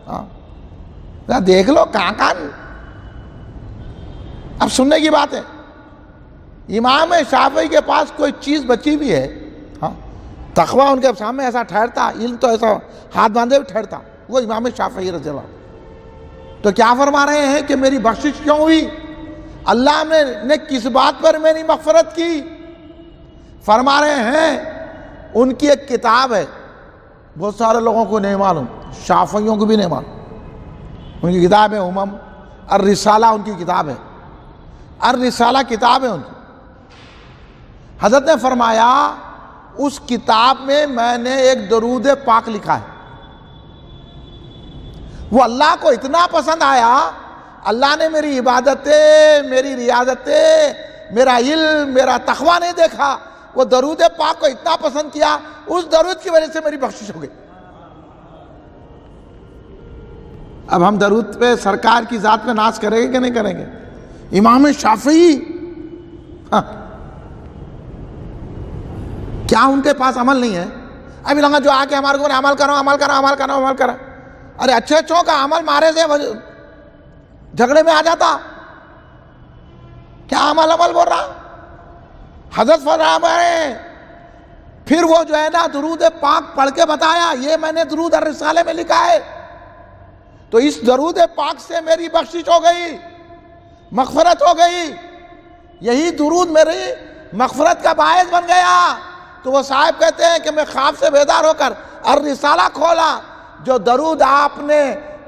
ہاں دیکھ لو کہاں کہاں۔ اب سننے کی بات ہے، امام شافعی کے پاس کوئی چیز بچی بھی ہے، ہاں تقویٰ ان کے سامنے ایسا ٹھہرتا، علم تو ایسا ہاتھ باندھے بھی ٹھہرتا، وہ امام شافعی رضی اللہ۔ تو کیا فرما رہے ہیں کہ میری بخشش کیوں ہوئی؟ اللہ نے کس بات پر میری مغفرت کی؟ فرما رہے ہیں ان کی ایک کتاب ہے، بہت سارے لوگوں کو نہیں معلوم، شافعیوں کو بھی نہیں معلوم، ان کی کتاب ہے امم الرسالہ، ان کی کتاب ہے الرسالہ، کتاب ہے ان کی۔ حضرت نے فرمایا اس کتاب میں نے ایک درود پاک لکھا ہے، وہ اللہ کو اتنا پسند آیا، اللہ نے میری عبادتیں، میری ریاضتیں، میرا علم، میرا تقویٰ نہیں دیکھا، وہ درود پاک کو اتنا پسند کیا، اس درود کی وجہ سے میری بخشش ہو گئی۔ اب ہم درود پہ، سرکار کی ذات پہ ناز کریں گے کہ نہیں کریں گے؟ امام شافعی، ہاں کیا ان کے پاس عمل نہیں ہے؟ ابھی لگا جو آ کے ہمارے کو عمل کرو، عمل کرو، عمل کرو، عمل کرو، ارے اچھے اچھوں کا عمل مارے سے جھگڑے میں آ جاتا، کیا عمل بول رہا؟ حضرت فرما رہے ہیں پھر وہ جو ہے نا درود پاک پڑھ کے بتایا، یہ میں نے درود الرسالے میں لکھا ہے، تو اس درود پاک سے میری بخشش ہو گئی، مغفرت ہو گئی، یہی درود میری مغفرت کا باعث بن گیا۔ تو وہ صاحب کہتے ہیں کہ میں خواب سے بیدار ہو کر الرسالہ کھولا، جو درود آپ نے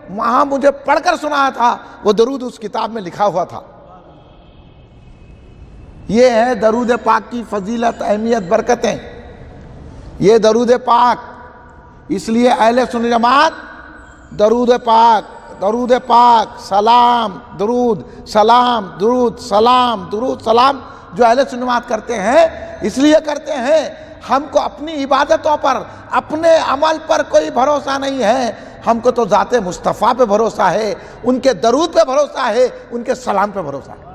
وہاں مجھے پڑھ کر سنایا تھا، وہ درود اس کتاب میں لکھا ہوا تھا۔ یہ ہے درود پاک کی فضیلت، اہمیت، برکتیں، یہ درود پاک۔ اس لیے اہل سنت جماعت درود پاک، درود پاک، سلام، درود، سلام، درود، سلام، درود، سلام جو اہل سنت جماعت کرتے ہیں، اس لیے کرتے ہیں ہم کو اپنی عبادتوں پر، اپنے عمل پر کوئی بھروسہ نہیں ہے، ہم کو تو ذات مصطفیٰ پہ بھروسہ ہے، ان کے درود پہ بھروسہ ہے، ان کے سلام پہ بھروسہ ہے۔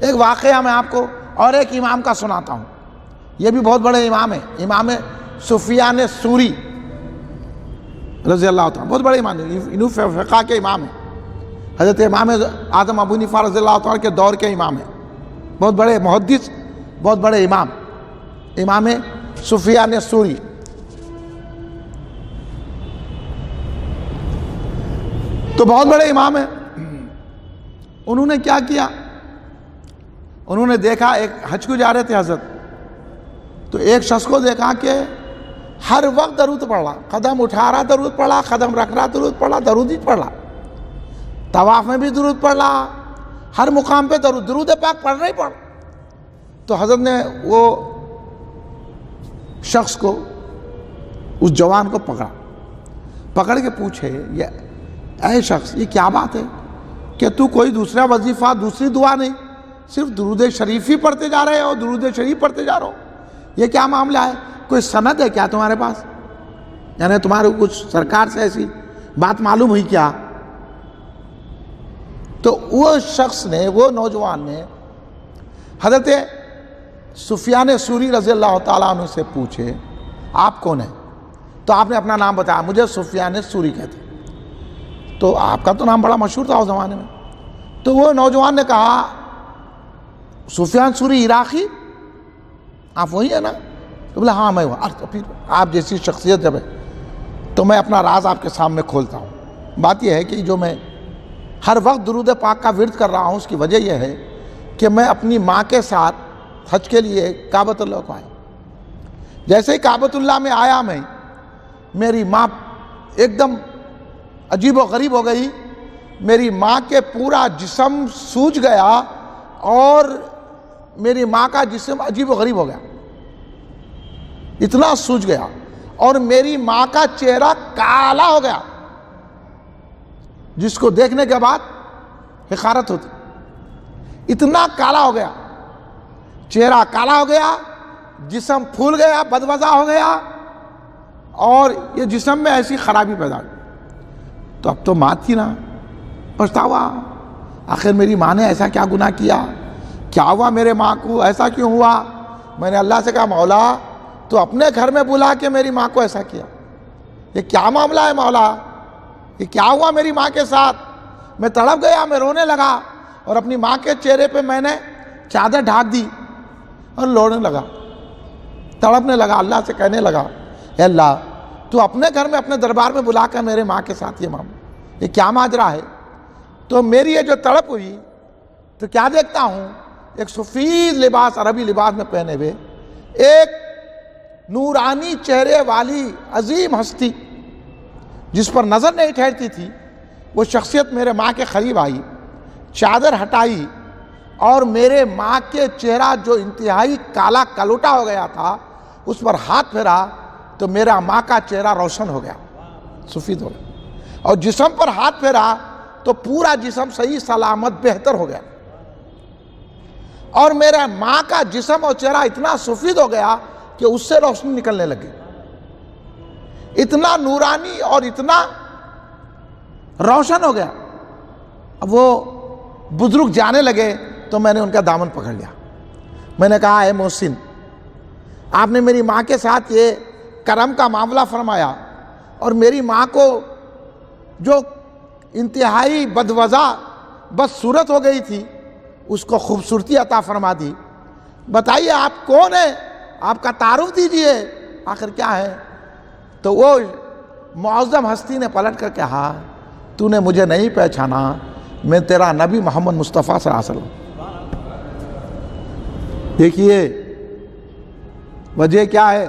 ایک واقعہ میں آپ کو اور ایک امام کا سناتا ہوں، یہ بھی بہت بڑے امام ہیں، امام سفیان ثوری رضی اللہ تعالیٰ، بہت بڑے امام ہیں، فقہ کے امام ہیں، حضرت امام اعظم ابو حنیفہ رضی اللہ تعالیٰ کے دور کے امام ہیں، بہت بڑے محدث، بہت بڑے امام، امام سفیان ثوری۔ تو بہت بڑے امام ہیں، انہوں نے کیا کیا؟ انہوں نے دیکھا، ایک حج کو جا رہے تھے حضرت، تو ایک شخص کو دیکھا کہ ہر وقت درود پڑھ رہا، قدم اٹھا رہا درود پڑھ رہا، قدم رکھ رہا درود پڑھ رہا، درود ہی پڑھ رہا، طواف میں بھی درود پڑھ رہا، ہر مقام پہ درود پاک پڑھ رہا ہی پڑھ۔ تو حضرت نے وہ شخص کو، اس جوان کو پکڑ کے پوچھے، یہ اے شخص، یہ کیا بات ہے کہ تو کوئی دوسرا وظیفہ، دوسری دعا نہیں، صرف درود شریف ہی پڑھتے جا رہے ہو، درود شریف پڑھتے جا رہے ہو، یہ کیا معاملہ ہے؟ کوئی سند ہے کیا تمہارے پاس؟ یعنی تمہارے کچھ سرکار سے ایسی بات معلوم ہوئی کیا؟ تو وہ شخص نے، وہ نوجوان نے حضرت سفیان ثوری رضی اللہ تعالیٰ عنہ سے پوچھے آپ کون ہیں؟ تو آپ نے اپنا نام بتایا، مجھے سفیان ثوری کہتے، تو آپ کا تو نام بڑا مشہور تھا اس زمانے میں۔ تو وہ نوجوان نے کہا سفیان ثوری عراقی، آپ وہی ہیں نا؟ تو بولا ہاں میں ہوں۔ پھر آپ جیسی شخصیت جب ہے تو میں اپنا راز آپ کے سامنے کھولتا ہوں۔ بات یہ ہے کہ جو میں ہر وقت درود پاک کا ورد کر رہا ہوں، اس کی وجہ یہ ہے کہ میں اپنی ماں کے ساتھ حج کے لیے کعبۃ اللہ کو آیا. جیسے ہی کعبۃ اللہ میں آیا میں، میری ماں ایک دم عجیب و غریب ہو گئی. میری ماں کے پورا جسم سوج گیا اور میری ماں کا جسم عجیب و غریب ہو گیا، اتنا سوج گیا. اور میری ماں کا چہرہ کالا ہو گیا، جس کو دیکھنے کے بعد حقارت ہوتی. اتنا کالا ہو گیا، چہرہ کالا ہو گیا، جسم پھول گیا، بدوزہ ہو گیا، اور یہ جسم میں ایسی خرابی پیدا ہوئی. تو اب تو ماں تھی نا، پچھتاوا، آخر میری ماں نے ایسا کیا گناہ کیا ہوا میرے ماں کو، ایسا کیوں ہوا؟ میں نے اللہ سے کہا مولا تو اپنے گھر میں بلا کے میری ماں کو ایسا کیا، یہ کیا معاملہ ہے مولا، یہ کیا ہوا میری ماں کے ساتھ؟ میں تڑپ گیا، میں رونے لگا اور اپنی ماں کے چہرے پہ میں نے چادر ڈھانک دی اور رونے لگا، تڑپنے لگا، اللہ سے کہنے لگا اے اللہ تو اپنے گھر میں اپنے دربار میں بلا کر میرے ماں کے ساتھ یہ معاملہ، یہ کیا ماجرا ہے؟ تو میری یہ جو تڑپ ہوئی تو کیا دیکھتا ہوں، ایک سفید لباس، عربی لباس میں پہنے ہوئے ایک نورانی چہرے والی عظیم ہستی جس پر نظر نہیں ٹھہرتی تھی، وہ شخصیت میرے ماں کے قریب آئی، چادر ہٹائی اور میرے ماں کے چہرہ جو انتہائی کالا کلوٹا ہو گیا تھا اس پر ہاتھ پھیرا تو میرا ماں کا چہرہ روشن ہو گیا، سفید ہو گیا. اور جسم پر ہاتھ پھیرا تو پورا جسم صحیح سلامت بہتر ہو گیا، اور میرا ماں کا جسم اور چہرہ اتنا سفید ہو گیا کہ اس سے روشنی نکلنے لگی، اتنا نورانی اور اتنا روشن ہو گیا. اب وہ بزرگ جانے لگے تو میں نے ان کا دامن پکڑ لیا. میں نے کہا اے محسن، آپ نے میری ماں کے ساتھ یہ کرم کا معاملہ فرمایا اور میری ماں کو جو انتہائی بدوضع بد صورت ہو گئی تھی اس کو خوبصورتی عطا فرما دی. بتائیے آپ کون ہیں، آپ کا تعارف دیجئے، آخر کیا ہے؟ تو وہ معظم ہستی نے پلٹ کر کہا تو نے مجھے نہیں پہچانا، میں تیرا نبی محمد مصطفیٰ صلی اللہ علیہ وسلم. دیکھیے وجہ کیا ہے.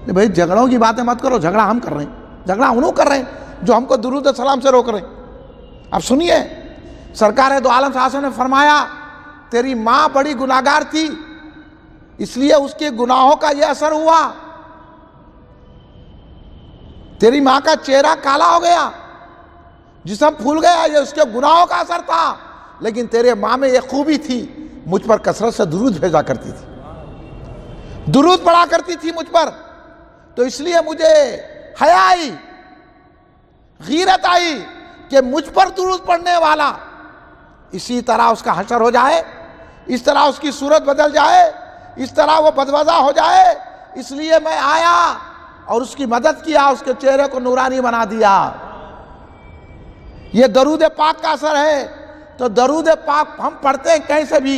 بھائی جھگڑوں کی باتیں مت کرو، جھگڑا ہم کر رہے ہیں، جھگڑا انہوں کر رہے ہیں جو ہم کو درود و سلام سے روک رہے ہیں. اب سنیے، سرکار دو عالم صلی اللہ علیہ وسلم نے فرمایا تیری ماں بڑی گناہگار تھی اس لیے اس کے گناہوں کا یہ اثر ہوا، تیری ماں کا چہرہ کالا ہو گیا، جسم پھول گیا، یہ اس کے گناہوں کا اثر تھا. لیکن تیرے ماں میں یہ خوبی تھی، مجھ پر کثرت سے درود بھیجا کرتی تھی، درود پڑھا کرتی تھی مجھ پر، تو اس لیے مجھے حیا آئی، غیرت آئی کہ مجھ پر درود پڑھنے والا اسی طرح اس کا حشر ہو جائے، اس طرح اس کی صورت بدل جائے، اس طرح وہ بدوضع ہو جائے. اس لیے میں آیا اور اس کی مدد کیا، اس کے چہرے کو نورانی بنا دیا. یہ درود پاک کا اثر ہے. تو درود پاک ہم پڑھتے ہیں کہیں سے بھی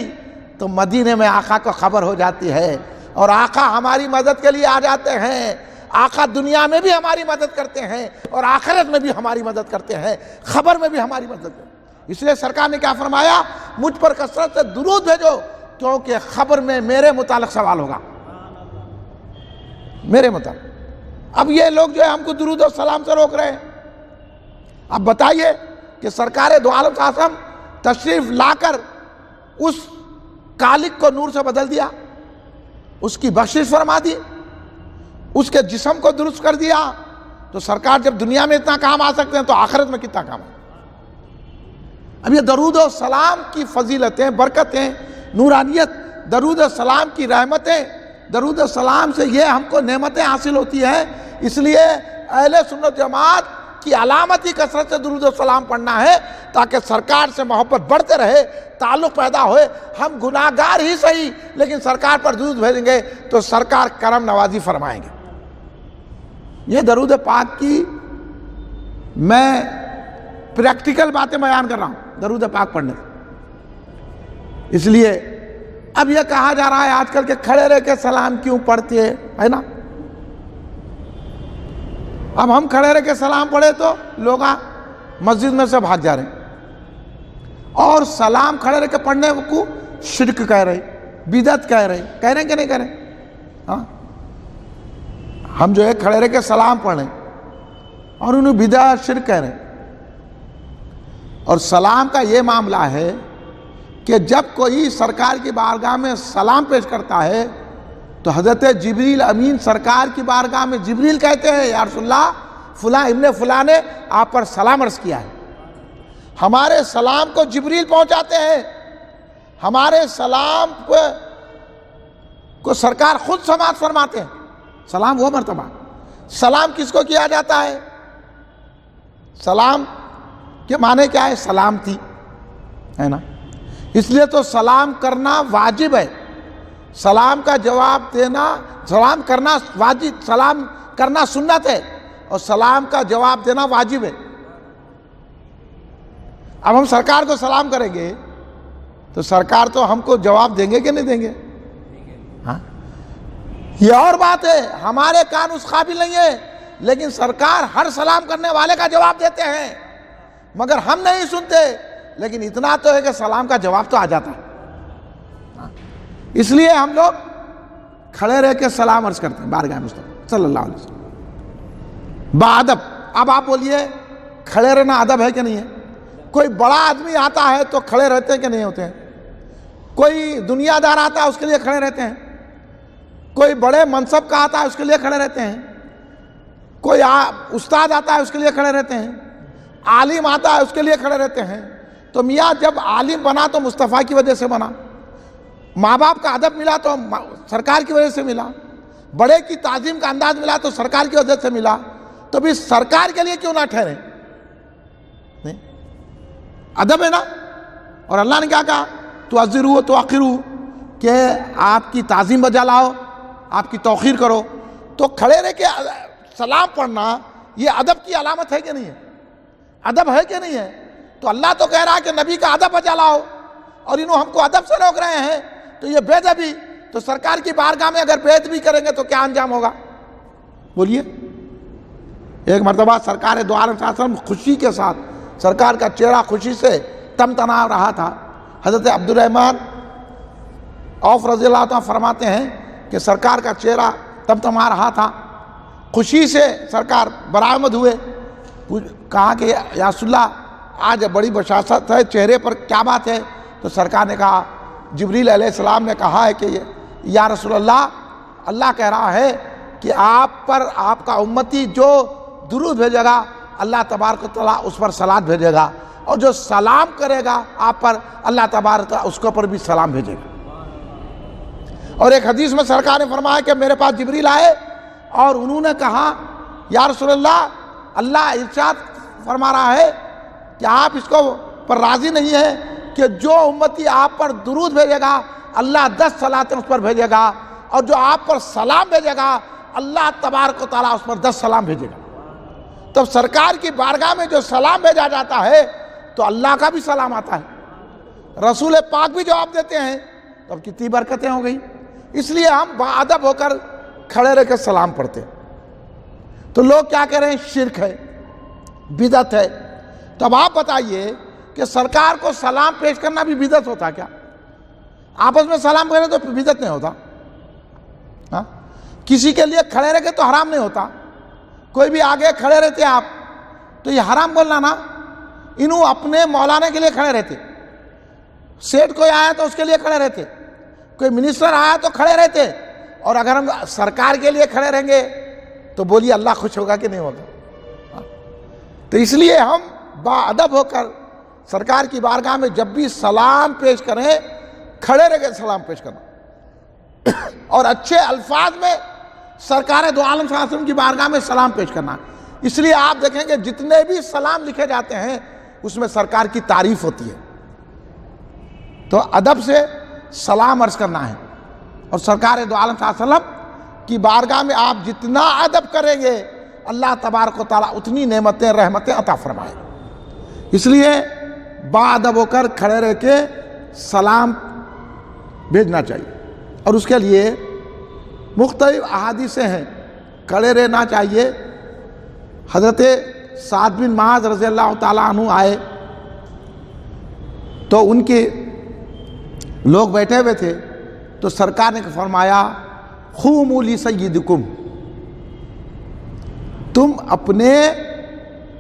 تو مدینے میں آقا کو خبر ہو جاتی ہے اور آقا ہماری مدد کے لیے آ جاتے ہیں. آقا دنیا میں بھی ہماری مدد کرتے ہیں اور آخرت میں بھی ہماری مدد کرتے ہیں، خبر میں بھی ہماری مدد کرتے ہیں. اس لیے سرکار نے کیا فرمایا، مجھ پر کثرت سے درود بھیجو کیونکہ خبر میں میرے متعلق سوال ہوگا، میرے متعلق. اب یہ لوگ جو ہے ہم کو درود و سلام سے روک رہے ہیں. اب بتائیے کہ سرکار دو عالم صلی اللہ علیہ وسلم تشریف لا کر اس کالک کو نور سے بدل دیا، اس کی بخشش فرما دی، اس کے جسم کو درست کر دیا. تو سرکار جب دنیا میں اتنا کام آ سکتے ہیں تو آخرت میں کتنا کام ہے. اب یہ درود و سلام کی فضیلتیں، برکتیں، نورانیت، درود و سلام کی رحمتیں، درود و سلام سے یہ ہم کو نعمتیں حاصل ہوتی ہیں. اس لیے اہل سنت جماعت کی علامت ہی کثرت سے درود و سلام پڑھنا ہے تاکہ سرکار سے محبت بڑھتے رہے، تعلق پیدا ہوئے. ہم گناہگار ہی صحیح لیکن سرکار پر درود بھیجیں گے تو سرکار کرم نوازی فرمائیں گے. یہ درود پاک کی میں پریکٹیکل باتیں بیان کر رہا ہوں درود پاک پڑھنے. اس لیے اب یہ کہا جا رہا ہے آج کل کہ کھڑے رہ کے سلام کیوں پڑھتے ہیں، ہے نا. اب ہم کھڑے رہ کے سلام پڑھے تو لوگ مسجد میں سے بھاگ جا رہے ہیں. اور سلام کھڑے رہ کے پڑھنے کو شرک کہہ رہے، بدعت کہہ رہے ہیں کہ نہیں کہہ رہے؟ ہاں، ہم جو ہے کھڑے رہ کے سلام پڑھ رہے ہیں اور انہوں بدعت شرک کہہ رہے ہیں۔ اور سلام کا یہ معاملہ ہے کہ جب کوئی سرکار کی بارگاہ میں سلام پیش کرتا ہے تو حضرت جبریل امین سرکار کی بارگاہ میں جبریل کہتے ہیں یا رسول اللہ فلاں ابن فلاں نے آپ پر سلام عرض کیا ہے۔ ہمارے سلام کو جبریل پہنچاتے ہیں، ہمارے سلام کو سرکار خود سماعت فرماتے ہیں۔ سلام وہ مرتبہ، سلام کس کو کیا جاتا ہے؟ سلام کے معنی کیا ہے؟ سلامتی ہے نا، اس لیے تو سلام کرنا واجب ہے، سلام کا جواب دینا، سلام کرنا واجب، سلام کرنا سنت ہے اور سلام کا جواب دینا واجب ہے۔ اب ہم سرکار کو سلام کریں گے تو سرکار تو ہم کو جواب دیں گے کہ نہیں دیں گے؟ ہاں، یہ اور بات ہے، ہمارے کان اس قابل نہیں ہے، لیکن سرکار ہر سلام کرنے والے کا جواب دیتے ہیں، مگر ہم نہیں سنتے۔ لیکن اتنا تو ہے کہ سلام کا جواب تو آ جاتا ہے، اس لیے ہم لوگ کھڑے رہ کے سلام عرض کرتے ہیں بارگاہ مصطفیٰ صلی اللہ علیہ وسلم بادب۔ اب آپ بولیے کھڑے رہنا ادب ہے کہ نہیں ہے؟ کوئی بڑا آدمی آتا ہے تو کھڑے رہتے ہیں کہ نہیں ہوتے ہیں؟ کوئی دنیا دار آتا ہے اس کے لیے کھڑے رہتے ہیں، کوئی بڑے منصب کا آتا ہے اس کے لیے کھڑے رہتے ہیں، کوئی استاد آتا ہے اس کے لیے کھڑے رہتے ہیں، عالم آتا ہے اس کے لیے کھڑے رہتے ہیں۔ تو میاں جب عالم بنا تو مصطفیٰ کی وجہ سے بنا، ماں باپ کا ادب ملا تو سرکار کی وجہ سے ملا، بڑے کی تعظیم کا انداز ملا تو سرکار کی وجہ سے ملا، تو بھی سرکار کے لیے کیوں نہ ٹھہرے؟ نہیں، ادب ہے نا۔ اور اللہ نے کیا کہا؟ تعذروا وتوقروا، کہ آپ کی تعظیم بجا لاؤ، آپ کی توقیر کرو۔ تو کھڑے رہ کے سلام پڑھنا یہ ادب کی علامت ہے کہ نہیں ہے؟ ادب ہے کہ نہیں ہے؟ تو اللہ تو کہہ رہا ہے کہ نبی کا ادب بجا لاؤ، اور انہوں ہم کو ادب سے روک رہے ہیں، تو یہ بے ادبی۔ تو سرکار کی بارگاہ میں اگر بے ادبی کریں گے تو کیا انجام ہوگا؟ بولیے۔ ایک مرتبہ سرکار دو عالم صلی اللہ علیہ وسلم خوشی کے ساتھ، سرکار کا چہرہ خوشی سے تمتنا رہا تھا۔ حضرت عبد الرحمن عوف رضی اللہ عنہ فرماتے ہیں کہ سرکار کا چہرہ تمتما رہا تھا، خوشی سے سرکار برآمد ہوئے۔ کہا کہ یا رسول اللہ آج بڑی بشاشت ہے چہرے پر، کیا بات ہے؟ تو سرکار نے کہا جبریل علیہ السلام نے کہا ہے کہ یا رسول اللہ، اللہ کہہ رہا ہے کہ آپ پر آپ کا امتی جو درود بھیجے گا اللہ تبارک و تعالیٰ اس پر صلوات بھیجے گا، اور جو سلام کرے گا آپ پر اللہ تبارک و تعالیٰ اس کے اوپر بھی سلام بھیجے گا۔ اور ایک حدیث میں سرکار نے فرمایا کہ میرے پاس جبریل آئے اور انہوں نے کہا یا رسول اللہ، اللہ ارشاد فرما رہا ہے کہ آپ اس کو پر راضی نہیں ہے کہ جو امتی آپ پر درود بھیجے گا اللہ 10 صلاتیں اس پر بھیجے گا، اور جو آپ پر سلام بھیجے گا اللہ تبارک و تعالیٰ اس پر 10 سلام بھیجے گا۔ تب سرکار کی بارگاہ میں جو سلام بھیجا جاتا ہے تو اللہ کا بھی سلام آتا ہے، رسول پاک بھی جواب دیتے ہیں، تب کتنی برکتیں ہو گئی۔ اس لیے ہم باادب ہو کر کھڑے رہ کے سلام پڑھتے ہیں۔ تو لوگ کیا کہہ رہے ہیں؟ شرک ہے، بدعت ہے۔ تو اب آپ بتائیے کہ سرکار کو سلام پیش کرنا بھی بدعت ہوتا کیا؟ آپس میں سلام کریں تو بدعت نہیں ہوتا؟ ہاں، کسی کے لیے کھڑے رہ کے تو حرام نہیں ہوتا؟ کوئی بھی آگے کھڑے رہتے آپ تو یہ حرام بولنا نا، انہوں اپنے مولانا کے لیے کھڑے رہتے، سیٹ کوئی آیا تو اس کے لیے کھڑے رہتے، کوئی منسٹر آیا تو کھڑے رہتے، اور اگر ہم سرکار کے لیے کھڑے رہیں گے تو بولیے اللہ خوش ہوگا کہ نہیں ہوگا؟ تو اس لیے ہم باادب ہو کر سرکار کی بارگاہ میں جب بھی سلام پیش کریں کھڑے رہ کے سلام پیش کرنا، اور اچھے الفاظ میں سرکار دو عالم صلی اللہ علیہ وسلم کی بارگاہ میں سلام پیش کرنا۔ اس لیے آپ دیکھیں کہ جتنے بھی سلام لکھے جاتے ہیں اس میں سرکار کی تعریف ہوتی ہے، تو ادب سے سلام عرض کرنا ہے۔ اور سرکار دو عالم صلی اللہ علیہ وسلم کی بارگاہ میں آپ جتنا ادب کریں گے اللہ تبارک و تعالیٰ اتنی نعمتیں رحمتیں عطا فرمائے۔ اس لیے باادب ہو کر کھڑے رہ کے سلام بھیجنا چاہیے، اور اس کے لیے مختلف احادیثیں ہیں، کھڑے رہنا چاہیے۔ حضرت سعد بن معاذ رضی اللہ تعالیٰ عنہ آئے تو ان کے لوگ بیٹھے ہوئے تھے، تو سرکار نے فرمایا قوموا لسیدکم، تم اپنے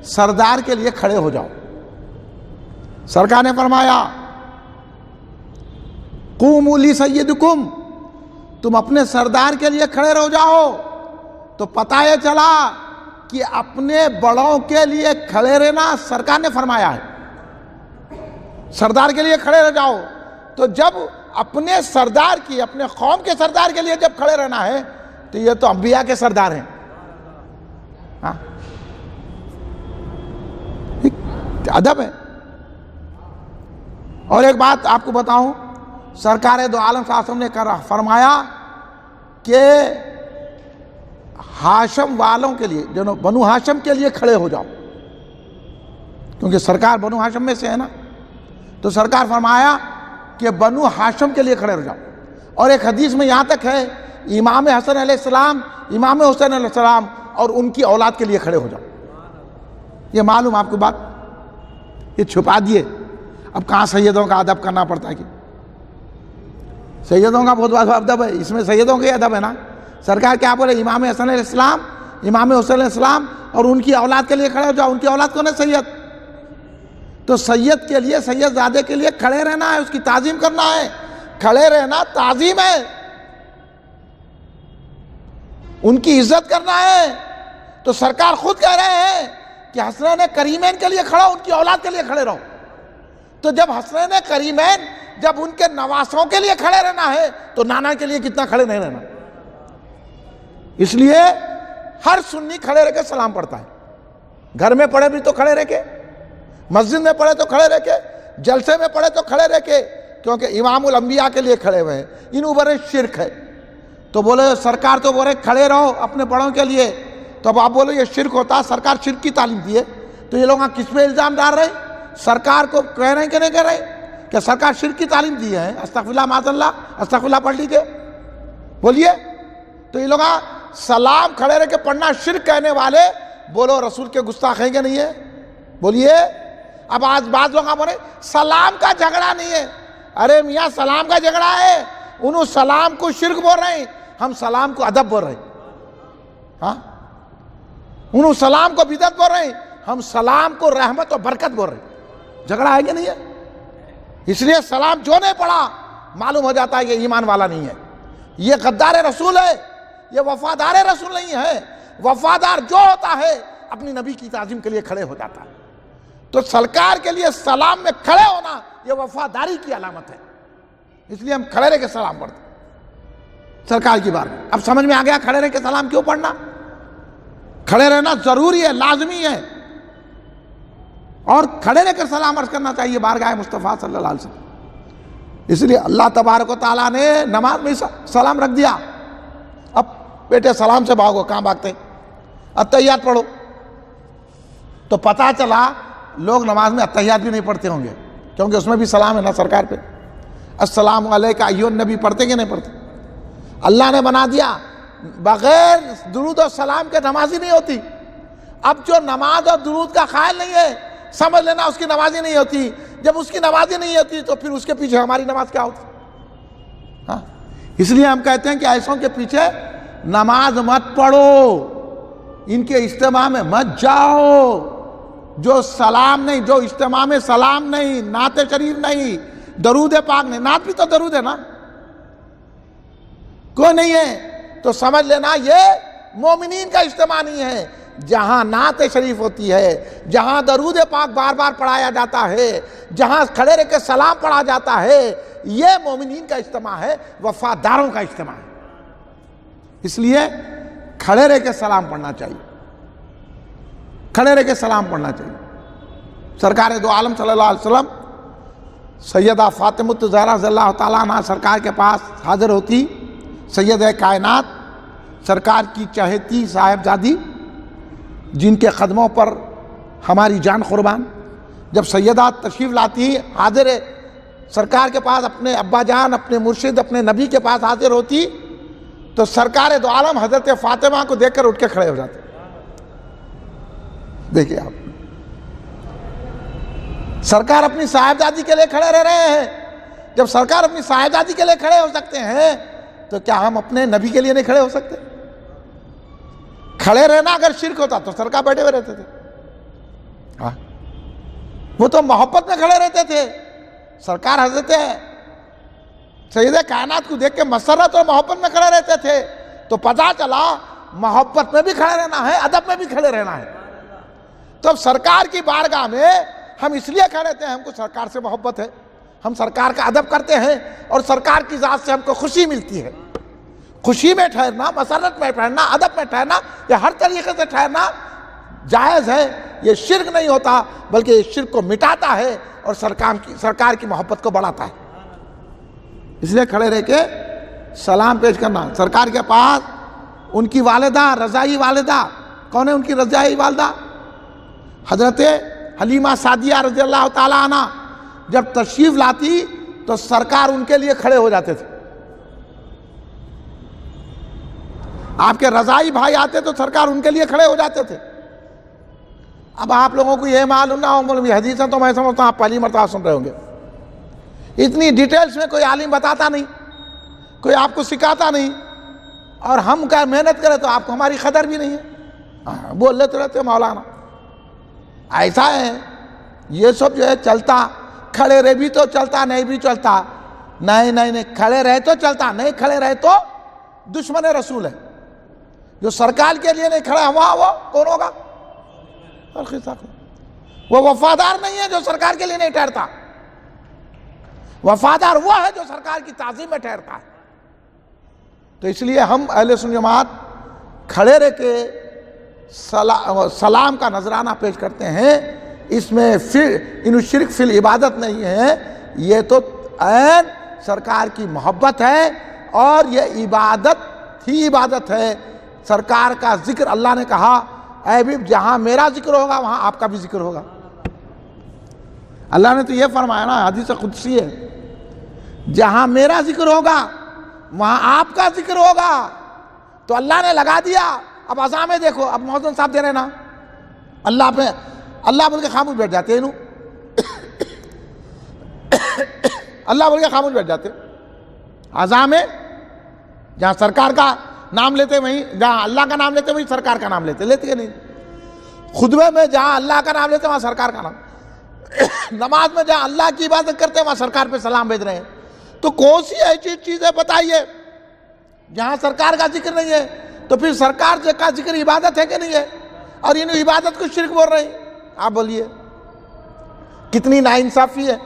سردار کے لیے کھڑے ہو جاؤ۔ سرکار نے فرمایا قوموا لسیدکم، تم اپنے سردار کے لیے کھڑے ہو جاؤ۔ تو پتہ یہ چلا کہ اپنے بڑوں کے لیے کھڑے رہنا سرکار نے فرمایا ہے، سردار کے لیے کھڑے رہ جاؤ۔ تو جب اپنے سردار کی، اپنے قوم کے سردار کے لیے جب کھڑے رہنا ہے تو یہ تو انبیاء کے سردار ہیں۔ ادب ہے۔ اور ایک بات آپ کو بتاؤں، سرکار دو عالم صلی اللہ علیہ وسلم نے فرمایا کہ ہاشم والوں کے لیے، جو بنو ہاشم کے لیے کھڑے ہو جاؤ، کیونکہ سرکار بنو ہاشم میں سے ہے نا، تو سرکار فرمایا کہ بنو ہاشم کے لیے کھڑے ہو جاؤ۔ اور ایک حدیث میں یہاں تک ہے امام حسن علیہ السلام، امام حسین علیہ السلام اور ان کی اولاد کے لیے کھڑے ہو جاؤ۔ یہ معلوم آپ کو بات، یہ چھپا دیے۔ اب کہاں سیدوں کا ادب کرنا پڑتا ہے؟ کہ سیدوں کا بہت بڑا ادب ہے، اس میں سیدوں کے ادب ہے نا۔ سرکار کیا بولے؟ امام حسن علیہ السلام، امام حسین علیہ السلام اور ان کی اولاد کے لیے کھڑے ہو جاؤ۔ ان کی اولاد کون ہے؟ سید۔ تو سید کے لیے، سید زادے کے لیے کھڑے رہنا ہے، اس کی تعظیم کرنا ہے۔ کھڑے رہنا تعظیم ہے، ان کی عزت کرنا ہے۔ تو سرکار خود کہہ رہے ہیں کہ حسنین کریمین کے لیے کھڑا، ان کی اولاد کے لیے کھڑے رہو۔ تو جب حسنین کریمین، جب ان کے نواسوں کے لیے کھڑے رہنا ہے تو نانا کے لیے کتنا کھڑے نہیں رہنا۔ اس لیے ہر سنی کھڑے رہ کے سلام پڑھتا ہے۔ گھر میں پڑھے بھی تو کھڑے رہ کے، مسجد میں پڑھے تو کھڑے رہ کے، جلسے میں پڑھے تو کھڑے رہ کے، کیونکہ امام الانبیاء کے لیے کھڑے ہوئے ہیں۔ ان اوپر شرک ہے، تو بولے سرکار تو بولے کھڑے رہو اپنے بڑوں کے لیے، تو اب آپ بولو یہ شرک ہوتا ہے، سرکار شرک کی تعلیم دی ہے، تو یہ لوگ کس پہ الزام ڈال رہے ہیں؟ سرکار کو کہہ رہے ہیں کہ نہیں کہہ رہے کہ سرکار شرک کی تعلیم دی ہے؟ استغفراللہ معاذ اللہ، استغفراللہ پڑھ لیجیے، بولیے۔ تو یہ لوگ سلام کھڑے رہ کے پڑھنا شرک کہنے والے، بولو رسول کے گستاخ ہیں کہ نہیں ہے؟ بولیے۔ اب آج بعض لوگ بولے سلام کا جھگڑا نہیں ہے۔ ارے میاں سلام کا جھگڑا ہے، انہوں سلام کو شرک بول رہے ہیں، ہم سلام کو ادب بول رہے ہیں۔ ہاں، انہوں سلام کو بدعت بول رہے ہیں، ہم سلام کو رحمت و برکت بول رہے ہیں۔ جھگڑا ہے کہ نہیں ہے؟ اس لیے سلام جو نہیں پڑھا معلوم ہو جاتا ہے کہ ایمان والا نہیں ہے، یہ غدار رسول ہے، یہ وفادار رسول نہیں ہے۔ وفادار جو ہوتا ہے اپنی نبی کی تعظیم کے لیے کھڑے ہو جاتا ہے۔ تو سرکار کے لیے سلام میں کھڑے ہونا یہ وفاداری کی علامت ہے، اس لیے ہم کھڑے رہ کے سلام پڑھتے ہیں سرکار کی بار میں۔ اب سمجھ میں آ گیا کھڑے رہ کے سلام کیوں پڑھنا؟ کھڑے رہنا ضروری ہے، لازمی ہے، اور کھڑے رہ کر سلام عرض کرنا چاہیے بارگاہ مصطفیٰ صلی اللہ علیہ وسلم۔ اس لیے اللہ تبارک و تعالیٰ نے نماز میں سلام رکھ دیا۔ اب بیٹے سلام سے بھاگو، کہاں بھاگتے؟ اتحیات پڑھو۔ تو پتہ چلا لوگ نماز میں اتحیات بھی نہیں پڑھتے ہوں گے، کیونکہ اس میں بھی سلام ہے نا سرکار پہ۔ السلام علیکہ ایھا النبی پڑھتے کہ نہیں پڑھتے؟ اللہ نے بنا دیا بغیر درود و سلام کے نماز ہی نہیں ہوتی۔ اب جو نماز اور درود کا قائل نہیں ہے، سمجھ لینا اس کی نماز ہی نہیں ہوتی۔ جب اس کی نماز ہی نہیں ہوتی تو پھر اس کے پیچھے ہماری نماز کیا ہوتی؟ ہاں، اس لیے ہم کہتے ہیں کہ ایسوں کے پیچھے نماز مت پڑھو، ان کے اجتماع میں مت جاؤ۔ جو سلام نہیں، جو اجتماع میں سلام نہیں، نعت شریف نہیں، درود پاک نہیں، نعت بھی تو درود ہے نا، کوئی نہیں ہے، تو سمجھ لینا یہ مومنین کا اجتماع نہیں ہے۔ جہاں نعت شریف ہوتی ہے، جہاں درود پاک بار بار پڑھایا جاتا ہے، جہاں کھڑے رہ کے سلام پڑھا جاتا ہے، یہ مومنین کا اجتماع ہے، وفاداروں کا اجتماع ہے۔ اس لیے کھڑے رہ کے سلام پڑھنا چاہیے، کھڑے رہ کے سلام پڑھنا چاہیے۔ سرکار دو عالم صلی اللہ علیہ وسلم سیدہ فاطمہ الزہرا رضی اللہ تعالیٰ عنہ سرکار کے پاس حاضر ہوتی، سیدہ کائنات، سرکار کی چہیتی صاحبزادی، جن کے قدموں پر ہماری جان قربان۔ جب سیدہ تشریف لاتی، حاضر سرکار کے پاس، اپنے ابا جان، اپنے مرشد، اپنے نبی کے پاس حاضر ہوتی، تو سرکار دو عالم حضرت فاطمہ کو دیکھ کر اٹھ کے کھڑے ہو جاتے۔ دیکھیں آپ، سرکار اپنی صاحبزادی کے لیے کھڑے رہ رہے ہیں. جب سرکار اپنی صاحبزادی کے لیے کھڑے ہو سکتے ہیں تو کیا ہم اپنے نبی کے لیے نہیں کھڑے ہو سکتے؟ کھڑے رہنا اگر شرک ہوتا تو سرکار بیٹھے ہوئے رہتے تھے. وہ تو محبت میں کھڑے رہتے تھے. سرکار حضرت سید کائنات کو دیکھ کے مسرت اور محبت میں کھڑے رہتے تھے. تو پتہ چلا محبت میں بھی کھڑے رہنا ہے, ادب میں بھی کھڑے رہنا ہے. تو اب سرکار کی بارگاہ میں ہم اس لیے کھڑے تھے, ہم کو سرکار سے محبت ہے, ہم سرکار کا ادب کرتے ہیں اور سرکار کی ذات سے ہم کو خوشی ملتی ہے. خوشی میں ٹھہرنا, مسرت میں ٹھہرنا, ادب میں ٹھہرنا, یہ ہر طریقے سے ٹھہرنا جائز ہے. یہ شرک نہیں ہوتا بلکہ یہ شرک کو مٹاتا ہے اور سرکار کی محبت کو بڑھاتا ہے. اس لیے کھڑے رہ کے سلام پیش کرنا. سرکار کے پاس ان کی والدہ, رضائی والدہ, کون ہے ان کی رضائی والدہ؟ حضرت حلیمہ سعدیہ رضی اللہ تعالیٰ عنہ جب تشریف لاتی تو سرکار ان کے لیے کھڑے ہو جاتے تھے. آپ کے رضائی بھائی آتے تو سرکار ان کے لیے کھڑے ہو جاتے تھے. اب آپ لوگوں کو یہ معلوم نہ ہو, مولوی حدیثیں تو میں سمجھتا ہوں آپ پہلی مرتبہ سن رہے ہوں گے. اتنی ڈیٹیلز میں کوئی عالم بتاتا نہیں, کوئی آپ کو سکھاتا نہیں, اور ہم کا محنت کریں تو آپ کو ہماری قدر بھی نہیں ہے. بول لیتے رہتے مولانا. ایسا ہے یہ سب جو ہے چلتا, کھڑے رہ بھی تو چلتا, نہیں بھی چلتا. نہیں, کھڑے رہے تو چلتا, نہیں کھڑے رہے تو دشمن رسول ہے. جو سرکار کے لیے نہیں کھڑا ہوا وہ کون ہوگا؟ وہ وفادار نہیں ہے جو سرکار کے لیے نہیں ٹھہرتا. وفادار وہ ہے جو سرکار کی تعظیم میں ٹھہرتا ہے. تو اس لیے ہم اہل سنت جماعت کھڑے رہ کے سلام کا نذرانہ پیش کرتے ہیں. اس میں شرک فی العبادت نہیں ہے, یہ تو عین سرکار کی محبت ہے اور یہ عبادت ہی عبادت ہے. سرکار کا ذکر اللہ نے کہا اے بھی جہاں میرا ذکر ہوگا وہاں آپ کا بھی ذکر ہوگا. اللہ نے تو یہ فرمایا نا, حدیث قدسی ہے, جہاں میرا ذکر ہوگا وہاں آپ کا ذکر ہوگا. تو اللہ نے لگا دیا. اب اذان میں دیکھو, اب مؤذن صاحب دے رہے نا, اللہ پہ اللہ بول کے خاموش بیٹھ جاتے ہیں. اللہ بول کے خاموش بیٹھ جاتے. اذان میں جہاں سرکار کا نام لیتے وہیں, جہاں اللہ کا نام لیتے وہیں سرکار کا نام لیتے کہ نہیں. خطبے میں جہاں اللہ کا نام لیتے وہاں سرکار کا نام. نماز میں جہاں اللہ کی عبادت کرتے وہاں سرکار پہ سلام بھیج رہے ہیں. تو کون سی ایسی چیزیں بتائیے جہاں سرکار کا ذکر نہیں ہے؟ تو پھر سرکار کا ذکر عبادت ہے کہ نہیں ہے؟ اور ان عبادت کو شرک بول رہے ہیں. آپ بولیے کتنی ناانصافی ہے.